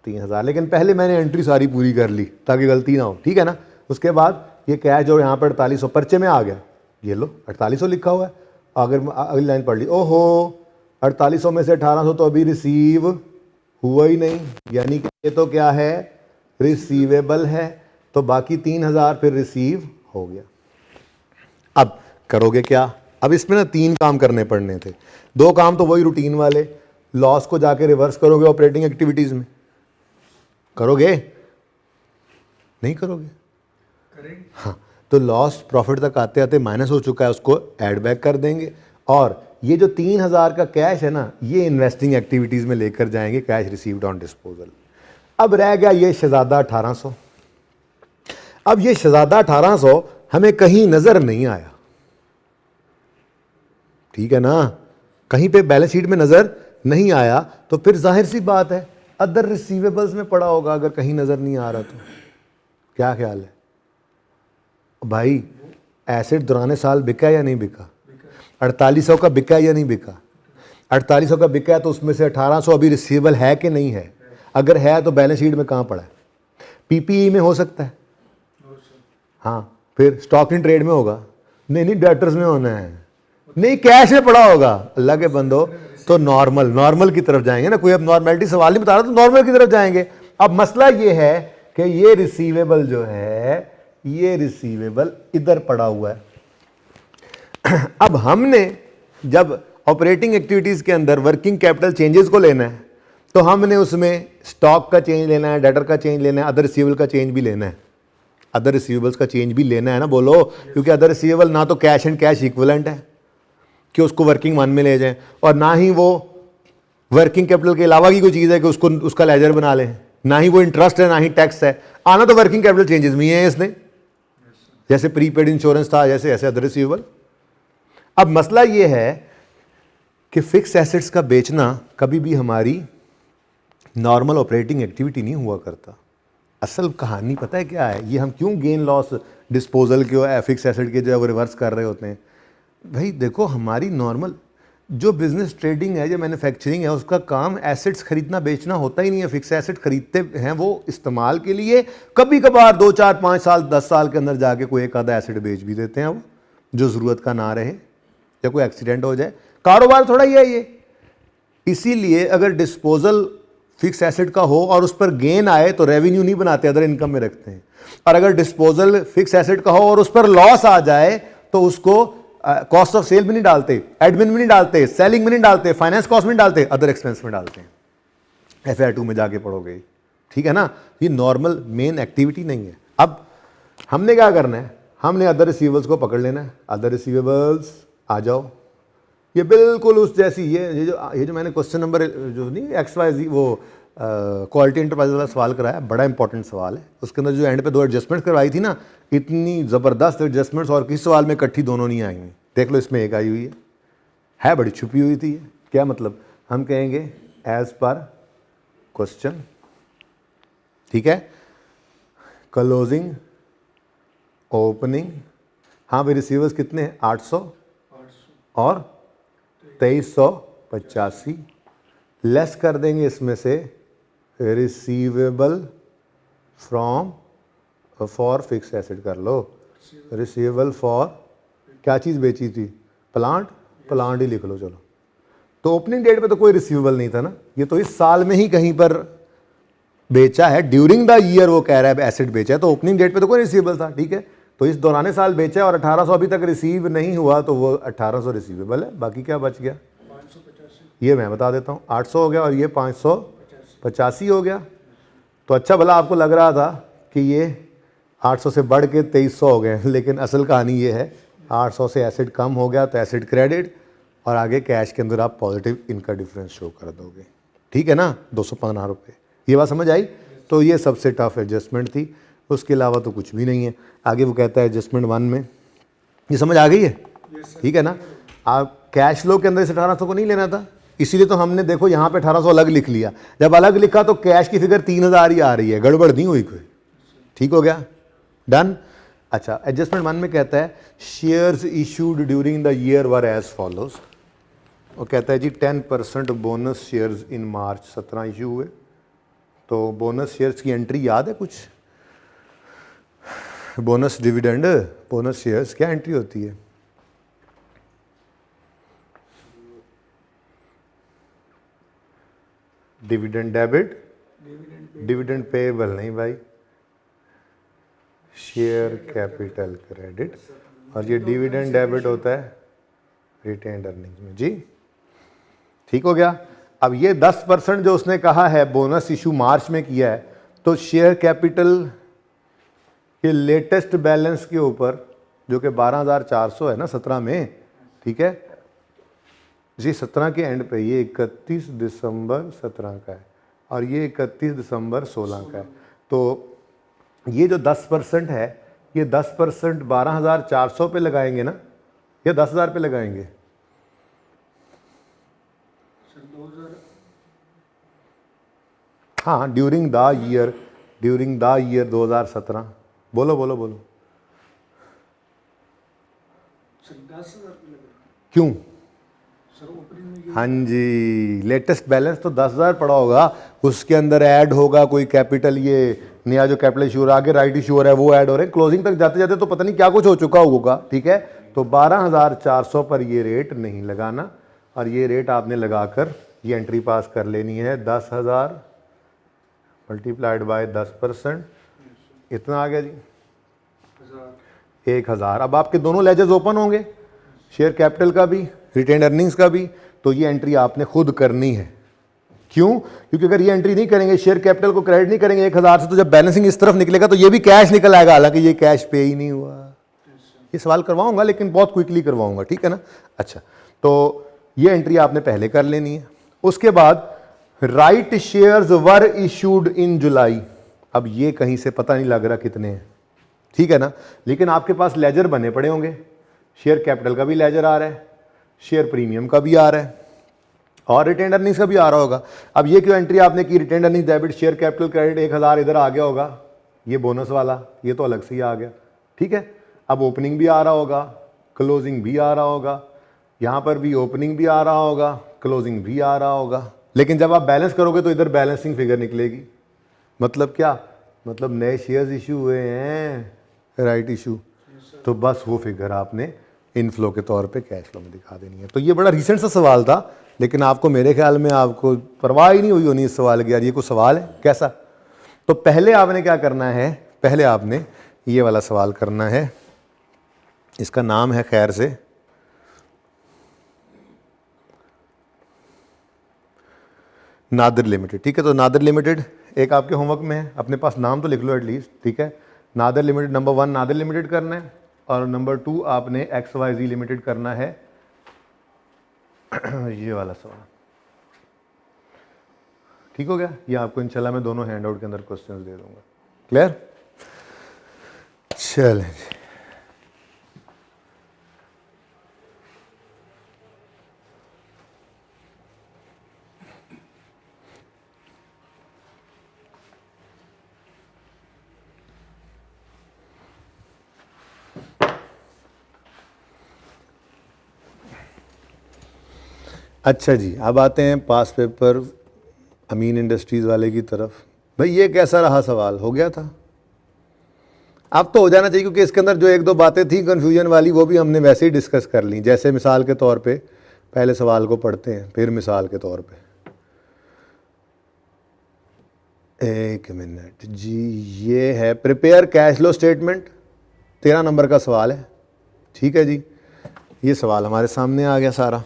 3000। लेकिन पहले मैंने एंट्री सारी पूरी कर ली ताकि गलती ना हो, ठीक है ना। उसके बाद ये कैश जो यहाँ पर 4800 पर्चे में आ गया, ये लो 4800 लिखा हुआ है। अगर अगली लाइन पढ़ ली, ओहो 4800 में से 1800 तो अभी रिसीव हुआ ही नहीं, यानी कि ये तो क्या है, रिसीवेबल है, तो बाकी 3000 फिर रिसीव हो गया। अब करोगे क्या, अब इसमें ना 3 काम करने पड़ने थे। 2 काम तो वही रूटीन वाले, लॉस को जाके रिवर्स करोगे ऑपरेटिंग एक्टिविटीज में, करोगे नहीं करोगे, करेंगे। हाँ, तो लॉस प्रॉफिट तक आते आते माइनस हो चुका है, उसको ऐड बैक कर देंगे। और ये जो 3000 का कैश है ना, ये इन्वेस्टिंग एक्टिविटीज में लेकर जाएंगे, कैश रिसीव्ड ऑन डिस्पोजल। अब रह गया ये शहजादा 1800। अब ये शहजादा 1800 हमें कहीं नजर नहीं आया, ठीक है ना, कहीं पे बैलेंस शीट में नजर नहीं आया, तो फिर जाहिर सी बात है अदर रिसीवेबल्स में पड़ा होगा। अगर कहीं नजर नहीं आ रहा तो क्या ख्याल है भाई, एसेट दौरान साल बिका या नहीं बिका, 4800 का बिका या नहीं बिका, 4800 का बिका है तो उसमें से 1800 अभी रिसीवेबल है कि नहीं है, अगर है तो बैलेंस शीट में कहाँ पड़ा है, पीपीई में हो सकता है, हाँ, फिर स्टॉक इन ट्रेड में होगा, नहीं डेटर्स में होना है, नहीं कैश में पड़ा होगा। अल्लाह के बंदो, तो नॉर्मल की तरफ जाएंगे ना, कोई अब नॉर्मलिटी सवाल नहीं बता रहा, तो नॉर्मल की तरफ जाएंगे। अब मसला ये है कि ये रिसीवेबल जो है, ये रिसीवेबल इधर पड़ा हुआ है। अब हमने जब ऑपरेटिंग एक्टिविटीज के अंदर वर्किंग कैपिटल चेंजेस को लेना है, तो हमने उसमें स्टॉक का चेंज लेना है, डेटर का चेंज लेना है, अदर रिसीवेबल का चेंज भी लेना है, अदर रिसीवेबल्स का चेंज भी लेना है ना, बोलो, क्योंकि अदर रिसीवेबल ना तो कैश एंड कैश इक्विवेलेंट है कि उसको वर्किंग वन में ले जाएं, और ना ही वो वर्किंग कैपिटल के अलावा की कोई चीज़ है कि उसको उसका लेजर बना लें, ना ही वो इंटरेस्ट है, ना ही टैक्स है। आना तो वर्किंग कैपिटल चेंजेस में ही है इसने, जैसे प्रीपेड इंश्योरेंस था, जैसे ऐसे अदर रिसीवेबल। अब मसला ये है कि फिक्स एसेट्स का बेचना कभी भी हमारी नॉर्मल ऑपरेटिंग एक्टिविटी नहीं हुआ करता। असल कहानी पता है क्या है, ये हम क्यों गेन लॉस डिस्पोजल के फिक्स एसेट के जो है वो रिवर्स कर रहे होते हैं। भाई देखो, हमारी नॉर्मल जो बिजनेस ट्रेडिंग है, जो मैन्युफैक्चरिंग है, उसका काम एसेट्स खरीदना बेचना होता ही नहीं है। फिक्स एसेट खरीदते हैं वो इस्तेमाल के लिए, कभी कभार 2 4 5 साल 10 साल के अंदर जाके कोई एक आधा एसेट बेच भी देते हैं वो, जो ज़रूरत का ना रहे या कोई एक्सीडेंट हो जाए। कारोबार थोड़ा ही है ये। इसीलिए अगर डिस्पोजल फिक्स एसेट का हो और उस पर गेन आए तो रेवेन्यू नहीं बनाते, अदर इनकम में रखते हैं। और अगर डिस्पोजल फिक्स एसेट का हो और उस पर लॉस आ जाए तो उसको कॉस्ट ऑफ सेल में नहीं डालते, एडमिन में नहीं डालते, सेलिंग में नहीं डालते, फाइनेंस कॉस्ट में नहीं डालते, अदर एक्सपेंस में डालते हैं। FR2 में जाके पढ़ोगे, ठीक है ना। ये नॉर्मल मेन एक्टिविटी नहीं है। अब हमने क्या करना है, हमने अदर रिसीवेबल्स को पकड़ लेना है। अदर रिसीवेबल्स आ जाओ, ये बिल्कुल उस जैसी ये जो मैंने क्वेश्चन नंबर जो नहीं XYZ वो क्वालिटी एंटरप्राइज वाला सवाल कराया, बड़ा इंपॉर्टेंट सवाल है। उसके अंदर जो एंड पे 2 एडजस्टमेंट्स करवाई थी ना, इतनी ज़बरदस्त एडजस्टमेंट्स और किसी सवाल में इकट्ठी दोनों नहीं आई हुई। देख लो, इसमें एक आई हुई है बड़ी छुपी हुई थी। क्या मतलब, हम कहेंगे एज पर क्वेश्चन, ठीक है, क्लोजिंग ओपनिंग, हाँ भाई रिसीवर्स कितने हैं, 800 और 2385, लेस कर देंगे इसमें से receivable from for fix asset कर लो, रिसीवेबल फॉर क्या चीज़ बेची थी, प्लांट ही लिख लो चलो। तो ओपनिंग डेट पे तो कोई रिसीवेबल नहीं था ना, ये तो इस साल में ही कहीं पर बेचा है, ड्यूरिंग द ईयर वो कह रहा है एसेट बेचा है, तो ओपनिंग डेट पे तो कोई रिसीवेबल था, ठीक है। तो इस दौरान साल बेचा है और 1800 अभी तक रिसीव नहीं हुआ, तो वो 1800 रिसीवेबल है। बाकी क्या बच गया, 585, ये मैं बता देता हूँ, 800 हो गया और ये 585 हो गया। तो अच्छा भला आपको लग रहा था कि ये 800 से बढ़ के 2300 हो गए, लेकिन असल कहानी ये है 800 से एसेट कम हो गया तो एसेट क्रेडिट, और आगे कैश के अंदर आप पॉजिटिव इनका डिफरेंस शो कर दोगे, ठीक है ना, 215 रुपये। ये बात समझ आई। तो ये सबसे टफ एडजस्टमेंट थी, उसके अलावा तो कुछ भी नहीं है। आगे वो कहता है एडजस्टमेंट 1 में, ये समझ आ गई है? ठीक है ना। आप कैश फ्लो के अंदर इस 1800 को नहीं लेना था, इसीलिए तो हमने देखो यहाँ पे 1800 अलग लिख लिया। जब अलग लिखा तो कैश की फिगर 3000 ही आ रही है, गड़बड़ नहीं हुई कोई। ठीक हो गया, डन। अच्छा, एडजस्टमेंट 1 में कहता है shares issued during the year were as follows. वो कहता है जी 10% bonus shares in March 17 issue हुए। तो बोनस शेयर्स की एंट्री याद है कुछ? बोनस डिविडेंड, बोनस शेयर्स क्या एंट्री होती है? डिविडेंड डेबिट, डिविडेंड पेएबल नहीं भाई, शेयर कैपिटल क्रेडिट, और ये डिविडेंड डेबिट होता है रिटेन्ड अर्निंग्स में जी। ठीक हो गया। अब ये 10% जो उसने कहा है बोनस इशू मार्च में किया है, तो शेयर कैपिटल के लेटेस्ट बैलेंस के ऊपर जो कि 12,400 है ना 17 में, ठीक है जी, 17 के एंड पे ये 31 दिसंबर 17 का है और ये 31 दिसंबर 16 का है। तो ये जो 10% है, ये 10% 12,400 पे लगाएंगे ना या 10,000 पे लगाएंगे? सर 2000 हाँ, ड्यूरिंग द ईयर 2017। बोलो बोलो बोलो। सर 10,000 पे लगा क्यों? सर ओपनिंग में ये हाँ जी, लेटेस्ट बैलेंस तो 10,000 पड़ा होगा, उसके अंदर ऐड होगा कोई कैपिटल, ये नया जो कैपिटल इशू हो रहा है, आगे राइट इशू हो रहा है, वो ऐड हो रहे हैं, क्लोजिंग तक जाते जाते तो पता नहीं क्या कुछ हो चुका होगा। ठीक है, तो 12,400 पर ये रेट नहीं लगाना, और ये रेट आपने लगाकर ये एंट्री पास कर लेनी है। 10,000 मल्टीप्लाइड बाय 10%, इतना आ गया जी 1,000। अब आपके दोनों लेजर्स ओपन होंगे, शेयर कैपिटल का भी, रिटेन्ड अर्निंग्स का भी, तो ये एंट्री आपने खुद करनी है। क्यों? क्योंकि अगर ये एंट्री नहीं करेंगे, शेयर कैपिटल को क्रेडिट नहीं करेंगे 1,000 से, तो जब बैलेंसिंग इस तरफ निकलेगा तो ये भी कैश निकल आएगा, हालांकि ये कैश पे ही नहीं हुआ। ये सवाल करवाऊंगा लेकिन बहुत क्विकली करवाऊंगा, ठीक है ना। अच्छा, तो ये एंट्री आपने पहले कर लेनी है। उसके बाद right shares were issued in July. अब ये कहीं से पता नहीं लग रहा कितने हैं, ठीक है ना, लेकिन आपके पास लेजर बने पड़े होंगे, शेयर कैपिटल का भी लेजर आ रहा है, शेयर प्रीमियम का भी आ रहा है, और रिटेन्ड अर्निंग्स का भी आ रहा होगा। अब ये क्यों एंट्री आपने की? Retained earnings debit share capital credit 1,000 इधर आ गया होगा, ये बोनस वाला, ये तो अलग से ही आ गया। ठीक है, अब ओपनिंग भी आ रहा होगा, क्लोजिंग भी आ रहा होगा, यहाँ पर भी ओपनिंग भी आ रहा होगा, क्लोजिंग भी आ रहा होगा, लेकिन जब आप बैलेंस करोगे तो इधर बैलेंसिंग फिगर निकलेगी। मतलब क्या? मतलब नए शेयर्स इशू हुए हैं, राइट इशू, तो बस वो फिगर आपने इनफ्लो के तौर पे कैश फ्लो में दिखा देनी है। तो ये बड़ा रिसेंट सा सवाल था, लेकिन आपको मेरे ख्याल में आपको परवाह ही नहीं हुई होनी इस सवाल की, यार ये कोई सवाल है कैसा। तो पहले आपने क्या करना है? पहले आपने ये वाला सवाल करना है, इसका नाम है खैर से नादिर लिमिटेड। ठीक है, तो नादिर लिमिटेड एक आपके होमवर्क में है, अपने पास नाम तो लिख लो एटलीस्ट। ठीक है, Nadir limited, number 1 Nadir limited करना है, और नंबर 2 आपने XYZ लिमिटेड करना है। ये वाला सवाल ठीक हो गया। ये आपको इंशाल्लाह मैं दोनों हैंड आउट के अंदर क्वेश्चंस दे दूंगा। क्लियर? चलें। अच्छा जी, अब आते हैं पास पेपर अमीन इंडस्ट्रीज़ वाले की तरफ। भाई ये कैसा रहा सवाल? हो गया था? अब तो हो जाना चाहिए, क्योंकि इसके अंदर जो एक दो बातें थी कन्फ्यूजन वाली, वो भी हमने वैसे ही डिस्कस कर ली। जैसे मिसाल के तौर पे पहले सवाल को पढ़ते हैं, फिर मिसाल के तौर पे, एक मिनट जी, ये है prepare cash flow statement, 13 number का सवाल है। ठीक है जी, ये सवाल हमारे सामने आ गया सारा।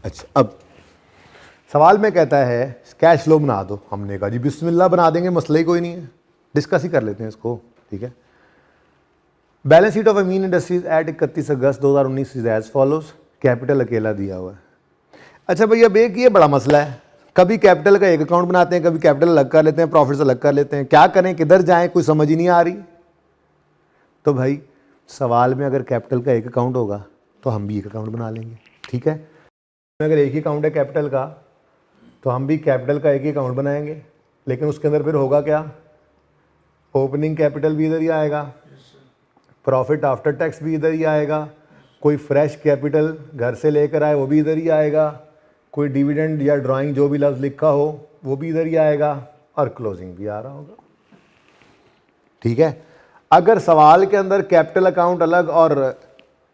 अच्छा, अब सवाल में कहता है कैश फ्लो बना दो। हमने कहा जी बिस्मिल्लाह बना देंगे, मसला ही कोई नहीं है, डिस्कस ही कर लेते हैं इसको। ठीक है, balance sheet of Amin industries at 31 August 2019 is as follows. Capital अकेला दिया हुआ है। अच्छा भाई, अब एक ये बड़ा मसला है, कभी कैपिटल का एक अकाउंट बनाते हैं, कभी कैपिटल अलग कर लेते हैं, प्रॉफिट्स अलग कर लेते हैं, क्या करें, किधर जाएं, कोई समझ ही नहीं आ रही। तो भाई सवाल में अगर कैपिटल का एक अकाउंट होगा तो हम भी एक अकाउंट बना लेंगे, ठीक है। अगर एक ही अकाउंट है कैपिटल का तो हम भी कैपिटल का एक ही अकाउंट बनाएंगे, लेकिन उसके अंदर फिर होगा क्या, ओपनिंग कैपिटल भी इधर ही आएगा, प्रॉफिट आफ्टर टैक्स भी इधर ही आएगा, कोई फ्रेश कैपिटल घर से लेकर आए वो भी इधर ही आएगा, कोई डिविडेंड या ड्राइंग जो भी लफ्ज़ लिखा हो वो भी इधर ही आएगा, और क्लोजिंग भी आ रहा होगा, ठीक है। अगर सवाल के अंदर कैपिटल अकाउंट अलग और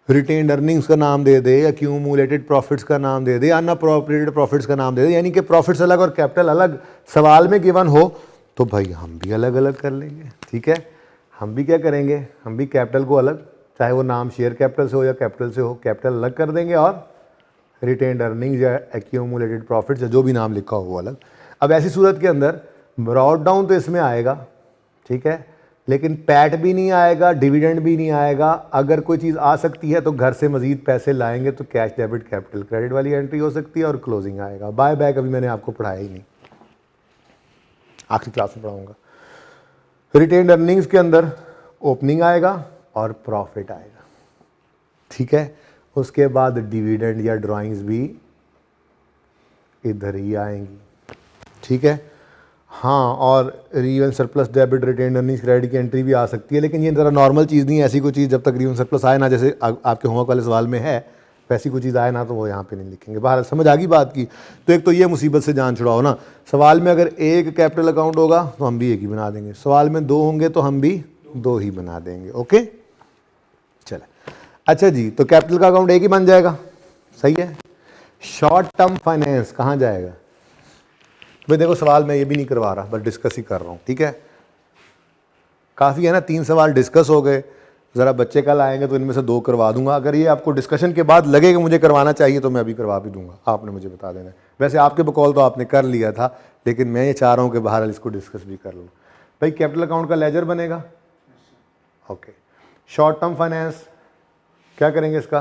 रिटेन्ड अर्निंग्स का नाम दे दे, एक्यूमुलेटेड प्रॉफिट्स का नाम दे दे, अनअप्रोप्रिएटेड प्रॉफिट्स का नाम दे दे, यानी कि प्रॉफिट्स अलग और कैपिटल अलग सवाल में गिवन हो, तो भाई हम भी अलग अलग कर लेंगे, ठीक है। हम भी क्या करेंगे, हम भी कैपिटल को अलग, चाहे वो नाम शेयर कैपिटल से हो या कैपिटल से हो, कैपिटल अलग कर देंगे, और रिटेन्ड अर्निंग्स या एक्यूमुलेटेड प्रॉफिट्स या जो भी नाम लिखा हो वो अलग। अब ऐसी सूरत के अंदर ब्रॉड डाउन तो इसमें आएगा, ठीक है, लेकिन पैट भी नहीं आएगा, डिविडेंड भी नहीं आएगा। अगर कोई चीज़ आ सकती है तो घर से मजीद पैसे लाएंगे तो कैश डेबिट कैपिटल क्रेडिट वाली एंट्री हो सकती है, और क्लोजिंग आएगा। बाय बैक अभी मैंने आपको पढ़ाया ही नहीं, आखिरी क्लास में पढ़ाऊंगा। रिटेन्ड अर्निंग्स के अंदर ओपनिंग आएगा और प्रॉफिट आएगा, ठीक है। उसके बाद डिविडेंड या ड्राइंग्स भी इधर ही आएंगी, ठीक है। हाँ, और रीवन surplus debit retained earnings credit की एंट्री भी आ सकती है, लेकिन ये ज़रा नॉर्मल चीज़ नहीं है। ऐसी कोई चीज़ जब तक रीवन सरप्लस आए ना, जैसे आपके होमवर्क वाले सवाल में है, वैसी कोई चीज़ आए ना तो वो यहाँ पे नहीं लिखेंगे। बाहर समझ आ गई बात की। तो एक तो ये मुसीबत से जान छुड़ाओ ना, सवाल में अगर एक कैपिटल अकाउंट होगा तो हम भी एक ही बना देंगे, सवाल में दो होंगे तो हम भी दो ही बना देंगे, ओके। चले, अच्छा जी, तो कैपिटल का अकाउंट एक ही बन जाएगा, सही है। शॉर्ट टर्म फाइनेंस कहाँ जाएगा भाई? देखो सवाल मैं ये भी नहीं करवा रहा, बस डिस्कस ही कर रहा हूँ, ठीक है। काफ़ी है ना, 3 सवाल डिस्कस हो गए। ज़रा बच्चे कल आएंगे तो इनमें से 2 करवा दूंगा। अगर ये आपको डिस्कशन के बाद लगे कि मुझे करवाना चाहिए तो मैं अभी करवा भी दूंगा, आपने मुझे बता देना है। वैसे आपके बकौल तो आपने कर लिया था, लेकिन मैं ये चाह रहा हूँ कि बहरहाल इसको डिस्कस भी कर लूँ। भाई कैपिटल अकाउंट का लेजर बनेगा, ओके। शॉर्ट टर्म फाइनेंस क्या करेंगे इसका?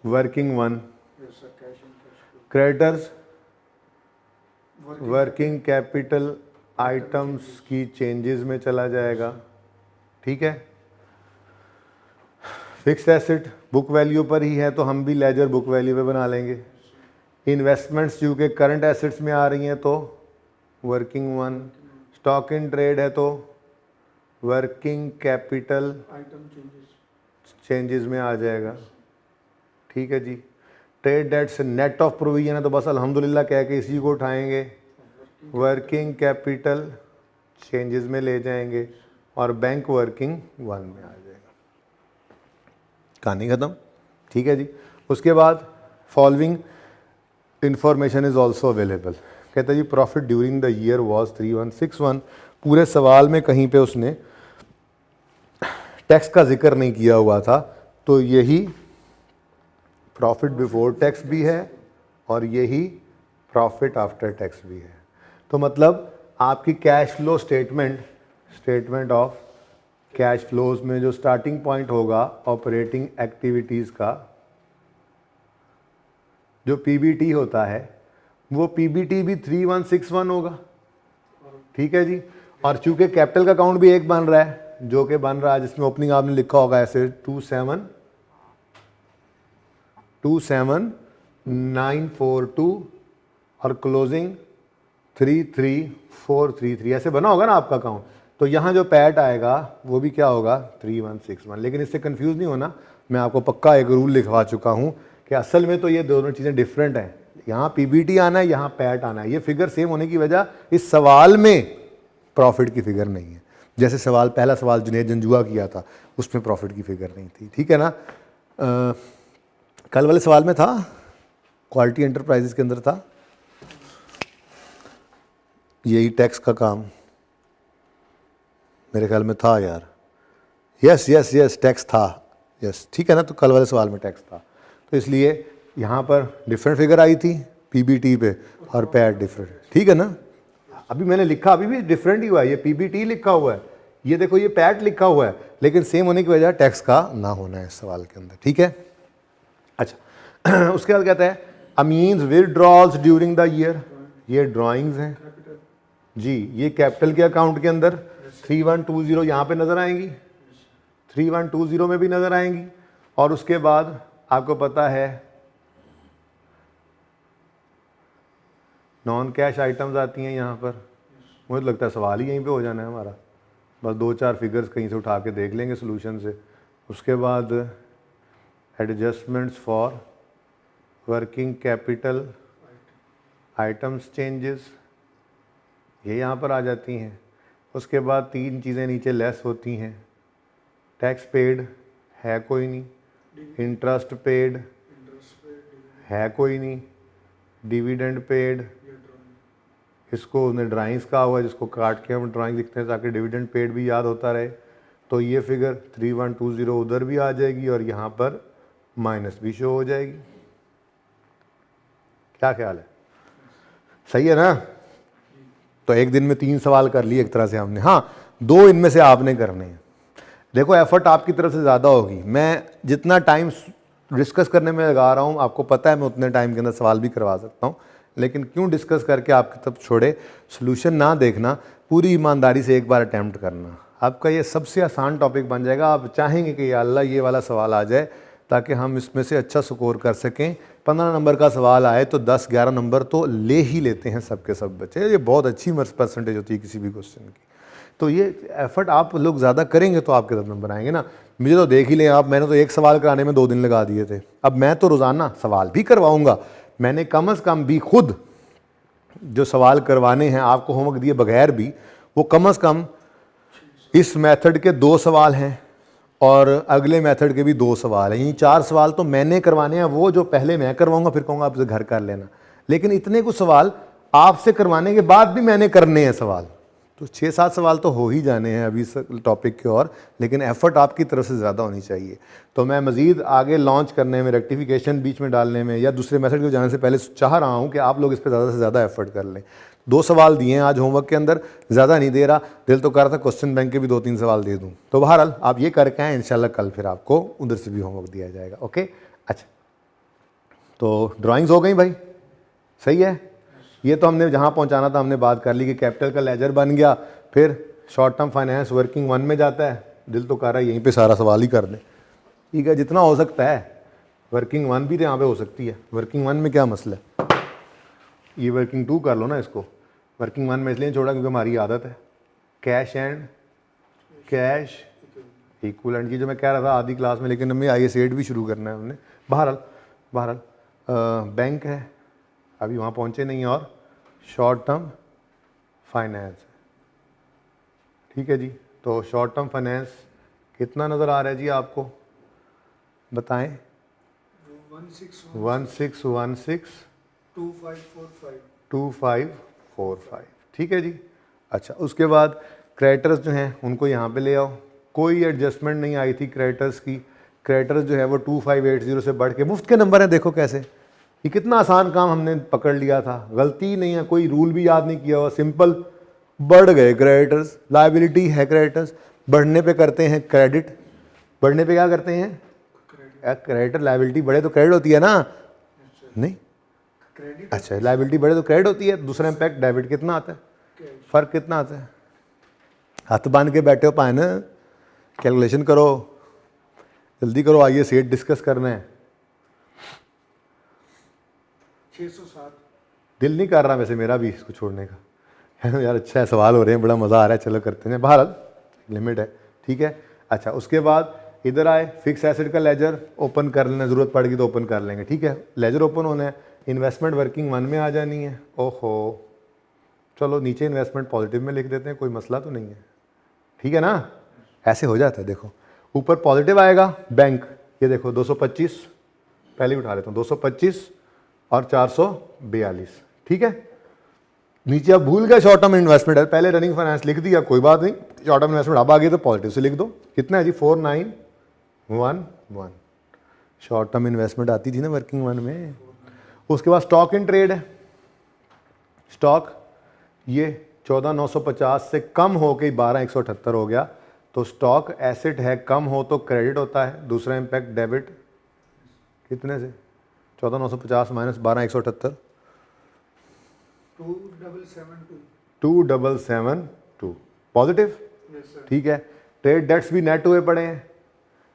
Working one. Creditors working capital items की चेंजेस में चला जाएगा, ठीक है। फिक्स्ड एसेट बुक वैल्यू पर ही है तो हम भी लेजर बुक वैल्यू पे बना लेंगे। इन्वेस्टमेंट्स जो कि करंट एसेट्स में आ रही हैं तो working one. Stock in trade है तो वर्किंग कैपिटल चेंजेस में आ जाएगा, ठीक है जी। Trade debts net of provision है तो बस अल्हम्दुलिल्लाह कह के इसी को उठाएंगे, वर्किंग कैपिटल चेंजेस में ले जाएंगे, और बैंक वर्किंग वन में आ जाएगा। कहानी ख़त्म, ठीक है जी। उसके बाद following information is also available. कहता है जी profit during the year was 3161। पूरे सवाल में कहीं पे उसने टैक्स का जिक्र नहीं किया हुआ था, तो यही प्रॉफिट बिफोर टैक्स भी है और यही प्रॉफिट आफ्टर टैक्स भी है। तो मतलब आपकी cash flow statement of cash flows में जो स्टार्टिंग पॉइंट होगा ऑपरेटिंग एक्टिविटीज़ का, जो पीबीटी होता है, वो पीबीटी भी 3161 होगा, ठीक है जी। और चूंकि कैपिटल का अकाउंट भी एक बन रहा है, जो कि बन रहा है जिसमें ओपनिंग आपने लिखा होगा ऐसे 27942 और क्लोजिंग 33433 ऐसे बना होगा ना आपका अकाउंट। तो यहाँ जो पैट आएगा वो भी क्या होगा 3161। लेकिन इससे कंफ्यूज नहीं होना, मैं आपको पक्का एक रूल लिखवा चुका हूँ कि असल में तो ये दोनों चीज़ें डिफरेंट हैं। यहाँ पीबीटी आना है, यहाँ पैट आना है। ये फिगर सेम होने की वजह इस सवाल में प्रॉफिट की फिगर नहीं है। जैसे सवाल पहला सवाल जुनेद जंजुआ किया था उसमें प्रॉफिट की फिगर नहीं थी, ठीक है ना। कल वाले सवाल में था, क्वालिटी एंटरप्राइजेस के अंदर था यही टैक्स का काम, मेरे ख्याल में था यार। यस टैक्स था, यस ठीक है ना। तो कल वाले सवाल में टैक्स था, तो इसलिए यहाँ पर डिफरेंट फिगर आई थी पीबीटी पे और पैट डिफरेंट, ठीक है ना। अभी मैंने लिखा अभी भी डिफरेंट ही हुआ है, ये पीबीटी लिखा हुआ है, ये देखो ये पैट लिखा हुआ है, लेकिन सेम होने की वजह टैक्स का ना होना है इस सवाल के अंदर, ठीक है। अच्छा उसके बाद कहता है अमीन्स विदड्रॉल्स ड्यूरिंग द ईयर, ये ड्राइंग्स हैं कैपिटल जी, ये कैपिटल के अकाउंट के अंदर 3120 यहाँ पे नज़र आएंगी, 3120 में भी नज़र आएंगी। और उसके बाद आपको पता है नॉन कैश आइटम्स आती हैं यहाँ पर। मुझे तो लगता है सवाल ही यहीं पे हो जाना है हमारा, बस 2-4 फिगर्स कहीं से उठा के देख लेंगे सोल्यूशन से। उसके बाद adjustments for working capital items changes, ये यहाँ पर आ जाती हैं। उसके बाद 3 चीज़ें नीचे लेस होती हैं, टैक्स पेड है कोई नहीं, इंटरेस्ट पेड इंटरेस्ट पे है कोई नहीं, डिविडेंड पेड, ये ड्राइंग इसको उसने ड्राइंग्स कहा हुआ है जिसको काट के हम ड्राइंग लिखते हैं ताकि डिविडेंड पेड भी याद होता रहे। तो ये फिगर 3120 उधर भी आ जाएगी और यहाँ पर माइनस भी शो हो जाएगी। क्या ख्याल है, सही है ना? तो एक दिन में 3 सवाल कर लिए एक तरह से हमने। हाँ, 2 इनमें से आपने करने हैं। देखो एफर्ट आपकी तरफ से ज़्यादा होगी, मैं जितना टाइम डिस्कस करने में लगा रहा हूँ आपको पता है मैं उतने टाइम के अंदर सवाल भी करवा सकता हूँ, लेकिन क्यों डिस्कस करके आपकी तरफ छोड़े, सोल्यूशन ना देखना, पूरी ईमानदारी से एक बार अटैम्प्ट करना। आपका ये सबसे आसान टॉपिक बन जाएगा। आप चाहेंगे कि या अल्लाह ये वाला सवाल आ जाए ताकि हम इसमें से अच्छा स्कोर कर सकें। 15 नंबर का सवाल आए तो 10-11 नंबर तो ले ही लेते हैं सबके सब बच्चे, ये बहुत अच्छी परसेंटेज होती है किसी भी क्वेश्चन की। तो ये एफर्ट आप लोग ज़्यादा करेंगे तो आपके 10 नंबर आएंगे ना। मुझे तो देख ही लें आप, मैंने तो एक सवाल कराने में 2 दिन लगा दिए थे। अब मैं तो रोज़ाना सवाल भी करवाऊँगा, मैंने कम अज़ कम भी खुद जो सवाल करवाने हैं आपको होमवर्क दिए बगैर भी, वो कम अज़ कम इस मेथड के 2 सवाल हैं और अगले मेथड के भी 2 सवाल हैं। यही 4 सवाल तो मैंने करवाने हैं, वो जो पहले मैं करवाऊंगा फिर कहूँगा आपसे घर कर लेना। लेकिन इतने कुछ सवाल आपसे करवाने के बाद भी मैंने करने हैं सवाल, तो 6-7 सवाल तो हो ही जाने हैं अभी इस टॉपिक के और, लेकिन एफर्ट आपकी तरफ से ज़्यादा होनी चाहिए। तो मैं मज़ीद आगे लॉन्च करने में, रेक्टिफिकेशन बीच में डालने में या दूसरे मेथड को जाने से पहले चाह रहा हूँ कि आप लोग इस पर ज़्यादा से ज़्यादा एफर्ट कर लें। 2 सवाल दिए हैं आज होमवर्क के अंदर, ज़्यादा नहीं दे रहा, दिल तो कर रहा था क्वेश्चन बैंक के भी 2-3 सवाल दे दूँ। तो बहरहाल आप ये करके आएँ, इंशाल्लाह कल फिर आपको उधर से भी होमवर्क दिया जाएगा। ओके, अच्छा तो ड्राइंग्स हो गई भाई, सही है। ये तो हमने जहाँ पहुँचाना था हमने बात कर ली कि कैपिटल का लेजर बन गया, फिर शॉर्ट टर्म फाइनेंस वर्किंग 1 में जाता है। दिल तो कर रहा है यहीं पे सारा सवाल ही कर दें, ठीक है, जितना हो सकता है। वर्किंग 1 भी तो यहाँ पे हो सकती है, वर्किंग 1 में क्या मसला है। ये वर्किंग 2 कर लो ना इसको, वर्किंग 1 में इसलिए छोड़ा क्योंकि हमारी आदत है कैश एंड कैश इक्विवेलेंट की, जो मैं कह रहा था आधी क्लास में, लेकिन हमें IS8 भी शुरू करना है हमने। बहरहाल बैंक है, अभी वहाँ पहुँचे नहीं, और शॉर्ट टर्म फाइनेंस, ठीक है जी। तो शॉर्ट टर्म फाइनेंस कितना नज़र आ रहा है जी आपको, बताएं। 1616 2545, ठीक है जी। अच्छा, उसके बाद क्रेडिटर्स जो हैं उनको यहाँ पे ले आओ, कोई एडजस्टमेंट नहीं आई थी क्रेडिटर्स की। क्रेडिटर्स जो है वो 2580 से बढ़ के मुफ्त के नंबर हैं, देखो कैसे, ये कितना आसान काम हमने पकड़ लिया था, गलती नहीं है, कोई रूल भी याद नहीं किया हुआ, सिंपल बढ़ गए क्रेडिटर्स। लायबिलिटी है क्रेडिटर्स, बढ़ने पे करते हैं क्रेडिट, बढ़ने पे क्या करते हैं क्रेडिटर। लायबिलिटी बढ़े तो क्रेडिट होती है ना, नहीं क्रेडिट, अच्छा लायबिलिटी बढ़े तो क्रेडिट होती है। दूसरा इम्पैक्ट डेबिट कितना आता है, फ़र्क कितना आता है। हाथ बांध के बैठे हो पाए ना, कैलकुलेशन करो, जल्दी करो, आइए सेट डिस्कस करना है। 607 दिल नहीं कर रहा वैसे मेरा भी इसको छोड़ने का यार अच्छा है, सवाल हो रहे हैं, बड़ा मज़ा आ रहा है, चलो करते हैं। बहरहाल लिमिट है, ठीक है। अच्छा, उसके बाद इधर आए, फिक्स एसेट का लेजर ओपन कर लेना, ज़रूरत पड़ेगी तो ओपन कर लेंगे, ठीक है। लेजर ओपन होना है, इन्वेस्टमेंट वर्किंग 1 में आ जानी है। ओहो, चलो नीचे इन्वेस्टमेंट पॉजिटिव में लिख देते हैं, कोई मसला तो नहीं है, ठीक है ना, ऐसे हो जाता है। देखो ऊपर पॉजिटिव आएगा बैंक, ये देखो 225, पहले ही उठा लेता हूँ, 225 और 442, ठीक है। नीचे अब भूल गए शॉर्ट टर्म इन्वेस्टमेंट है, पहले रनिंग फाइनेंस लिख दिया, कोई बात नहीं, शॉर्ट टर्म इन्वेस्टमेंट अब आ गई तो पॉजिटिव से लिख दो। कितना है जी, 4911 शॉर्ट टर्म इन्वेस्टमेंट आती थी ना वर्किंग 1 में। उसके बाद स्टॉक इन ट्रेड है, स्टॉक ये 14950 से कम हो के 12178 हो गया, तो स्टॉक एसेट है, कम हो तो क्रेडिट होता है। दूसरा इम्पैक्ट डेबिट कितने से 14,950 माइनस 12,178 2772. 2772 पॉजिटिव। Yes sir. ठीक है, ट्रेड डेट्स भी नेट हुए पड़े हैं।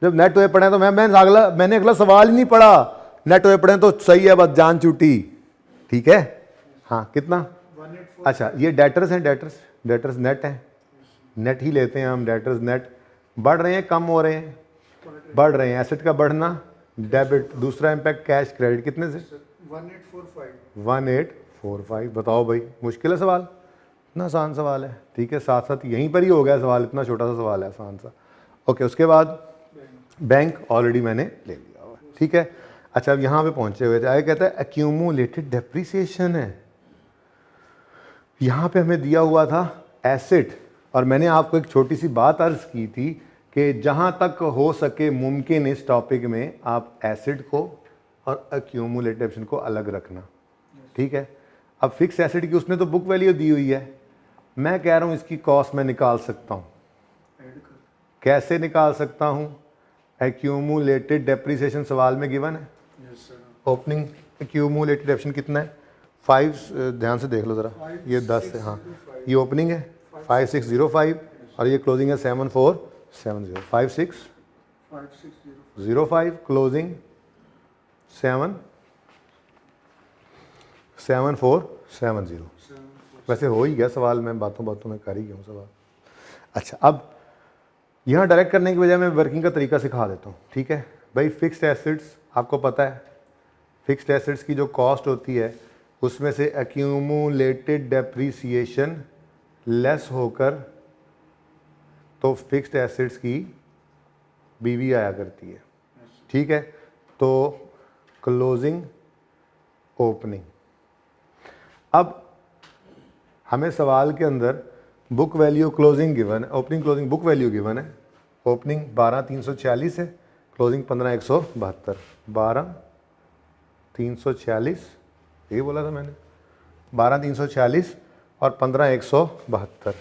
जब नेट हुए पड़े हैं तो मैंने अगला सवाल ही नहीं पढ़ा, नेट हुए पड़े हैं तो सही है, बस जान छूटी। ठीक है, हाँ कितना? 184. अच्छा ये डेटर्स हैं, डेटर्स नेट हैं, नेट ही लेते हैं हम, डेटर्स नेट बढ़ रहे हैं कम हो रहे हैं? बढ़ रहे हैं। एसेट का बढ़ना डेबिट, दूसरा इम्पैक्ट कैश क्रेडिट कितने से? 1845. 1845। बताओ भाई, मुश्किल है सवाल? इतना आसान सवाल है। ठीक है, साथ साथ यहीं पर ही हो गया सवाल, इतना छोटा सा सवाल है, आसान सा। ओके, उसके बाद बैंक ऑलरेडी मैंने ले लिया हुआ। ठीक है, अच्छा अब यहाँ पे पहुंचे हुए थे, आगे कहता है एक्यूमुलेटेड डेप्रिसिएशन है। यहाँ पे हमें दिया हुआ था एसेट, और मैंने आपको एक छोटी सी बात अर्ज की थी कि जहाँ तक हो सके मुमकिन इस टॉपिक में आप एसेट को और एक्यूमुलेटेड डेप्रिसिएशन को अलग रखना। ठीक है, अब फिक्स एसेट की उसने तो बुक वैल्यू दी हुई है, मैं कह रहा हूँ इसकी कॉस्ट मैं निकाल सकता हूँ। ऐड कर. कैसे निकाल सकता हूँ? एक्यूमुलेटेड डेप्रिसिएशन सवाल में गिवन है। Yes sir. Opening accumulated depreciation कितना है? 5, ध्यान से देख लो ज़रा, ये 10 है, हाँ ये ओपनिंग है 5605 और ये क्लोजिंग है 7470। 5605 5605. क्लोजिंग 7470। वैसे हो ही गया सवाल, मैं बातों बातों में कर ही गया हूँ सवाल। अच्छा, अब यहाँ डायरेक्ट करने की बजाय मैं वर्किंग का तरीका सिखा देता हूँ। ठीक है भाई, फिक्स्ड एसेट्स आपको पता है, फिक्स्ड एसेट्स की जो कॉस्ट होती है उसमें से एक्यूमुलेटेड डेप्रिसिएशन लेस होकर तो फिक्स्ड एसेट्स की बीवी आया करती है। ठीक है, तो क्लोजिंग ओपनिंग। अब हमें सवाल के अंदर बुक वैल्यू क्लोजिंग गिवन है, opening closing book value given है। ओपनिंग 12,340 है, क्लोजिंग 15,172। 12,340 ये बोला था मैंने, 12,340 और 15,172।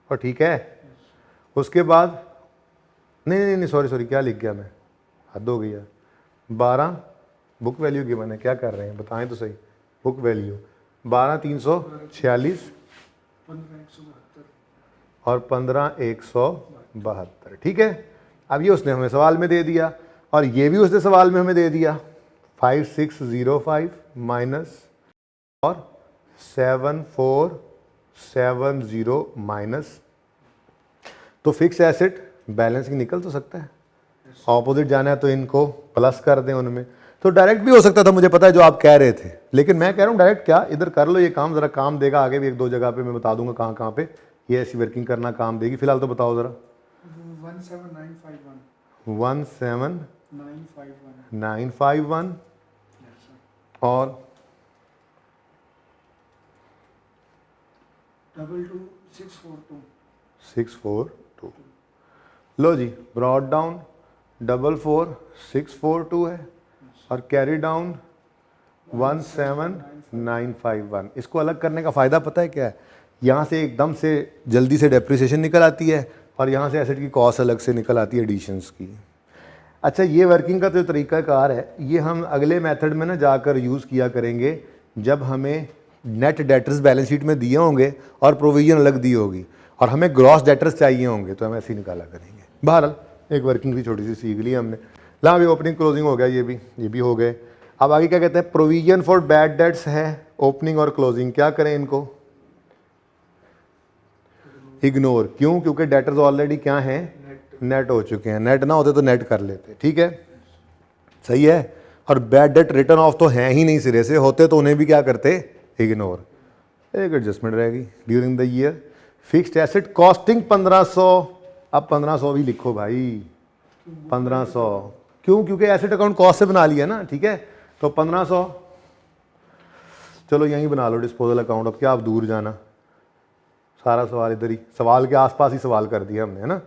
और ठीक है, उसके बाद नहीं सॉरी क्या लिख गया मैं, हद हो गई है। 12 बुक वैल्यू गिवन है, क्या कर रहे हैं बताएं तो सही। Book value 12,346 15,172. और 15,172। ठीक है, अब ये उसने हमें सवाल में दे दिया और ये भी उसने सवाल में हमें दे दिया। 5605 माइनस और 7470 माइनस, तो फिक्स एसेट बैलेंस की निकल तो सकता है। ऑपोजिट जाना है तो इनको प्लस कर दें उनमें, तो डायरेक्ट भी हो सकता था, मुझे पता है जो आप कह रहे थे, लेकिन मैं कह रहा हूँ डायरेक्ट क्या, इधर कर लो ये काम, ज़रा काम देगा आगे भी, 1-2 जगह पे मैं बता दूंगा कहाँ कहाँ पे ये ऐसी वर्किंग करना काम देगी। फिलहाल तो बताओ ज़रा। 17951. 17951 Yes sir. और 22642. 642। लो जी, ब्रॉड डाउन 44642 है और कैरी डाउन 17951। इसको अलग करने का फ़ायदा पता है क्या है? यहाँ से एकदम से जल्दी से डेप्रिसिएशन निकल आती है और यहाँ से एसेट की कॉस्ट अलग से निकल आती है एडिशंस की। अच्छा, ये वर्किंग का जो तरीक़ाकार है ये हम अगले मेथड में ना जाकर यूज़ किया करेंगे जब हमें नेट डेटर्स बैलेंस शीट में दिए होंगे और प्रोविजन अलग दी होगी और हमें ग्रॉस डेटर्स चाहिए होंगे, तो हम ऐसे ही निकाला करेंगे। बहरहाल एक वर्किंग भी छोटी सी सीख ली हमने। ला भी ओपनिंग क्लोजिंग हो गया, ये भी हो गए। अब आगे क्या कहते हैं, प्रोविजन फॉर बैड डेट्स है ओपनिंग और क्लोजिंग, क्या करें इनको? इग्नोर। क्यों? क्योंकि डेटर्स ऑलरेडी क्या हैं, नेट हो चुके हैं। नेट ना होते तो नेट कर लेते। ठीक है, सही है। और बैड डेट रिटर्न ऑफ तो हैं ही नहीं सिरे से, होते तो उन्हें भी क्या करते, इग्नोर। एक एडजस्टमेंट रहेगी during the year. Fixed asset costing 1500, अब 1500 भी लिखो भाई, 1500 क्यों? क्योंकि एसेट अकाउंट कॉस्ट से बना लिया ना। ठीक है, तो 1500 चलो यहीं बना लो डिस्पोजल अकाउंट। अब क्या आप दूर जाना, सारा सवाल इधर ही, सवाल के आसपास ही सवाल कर दिया हमने, है ना।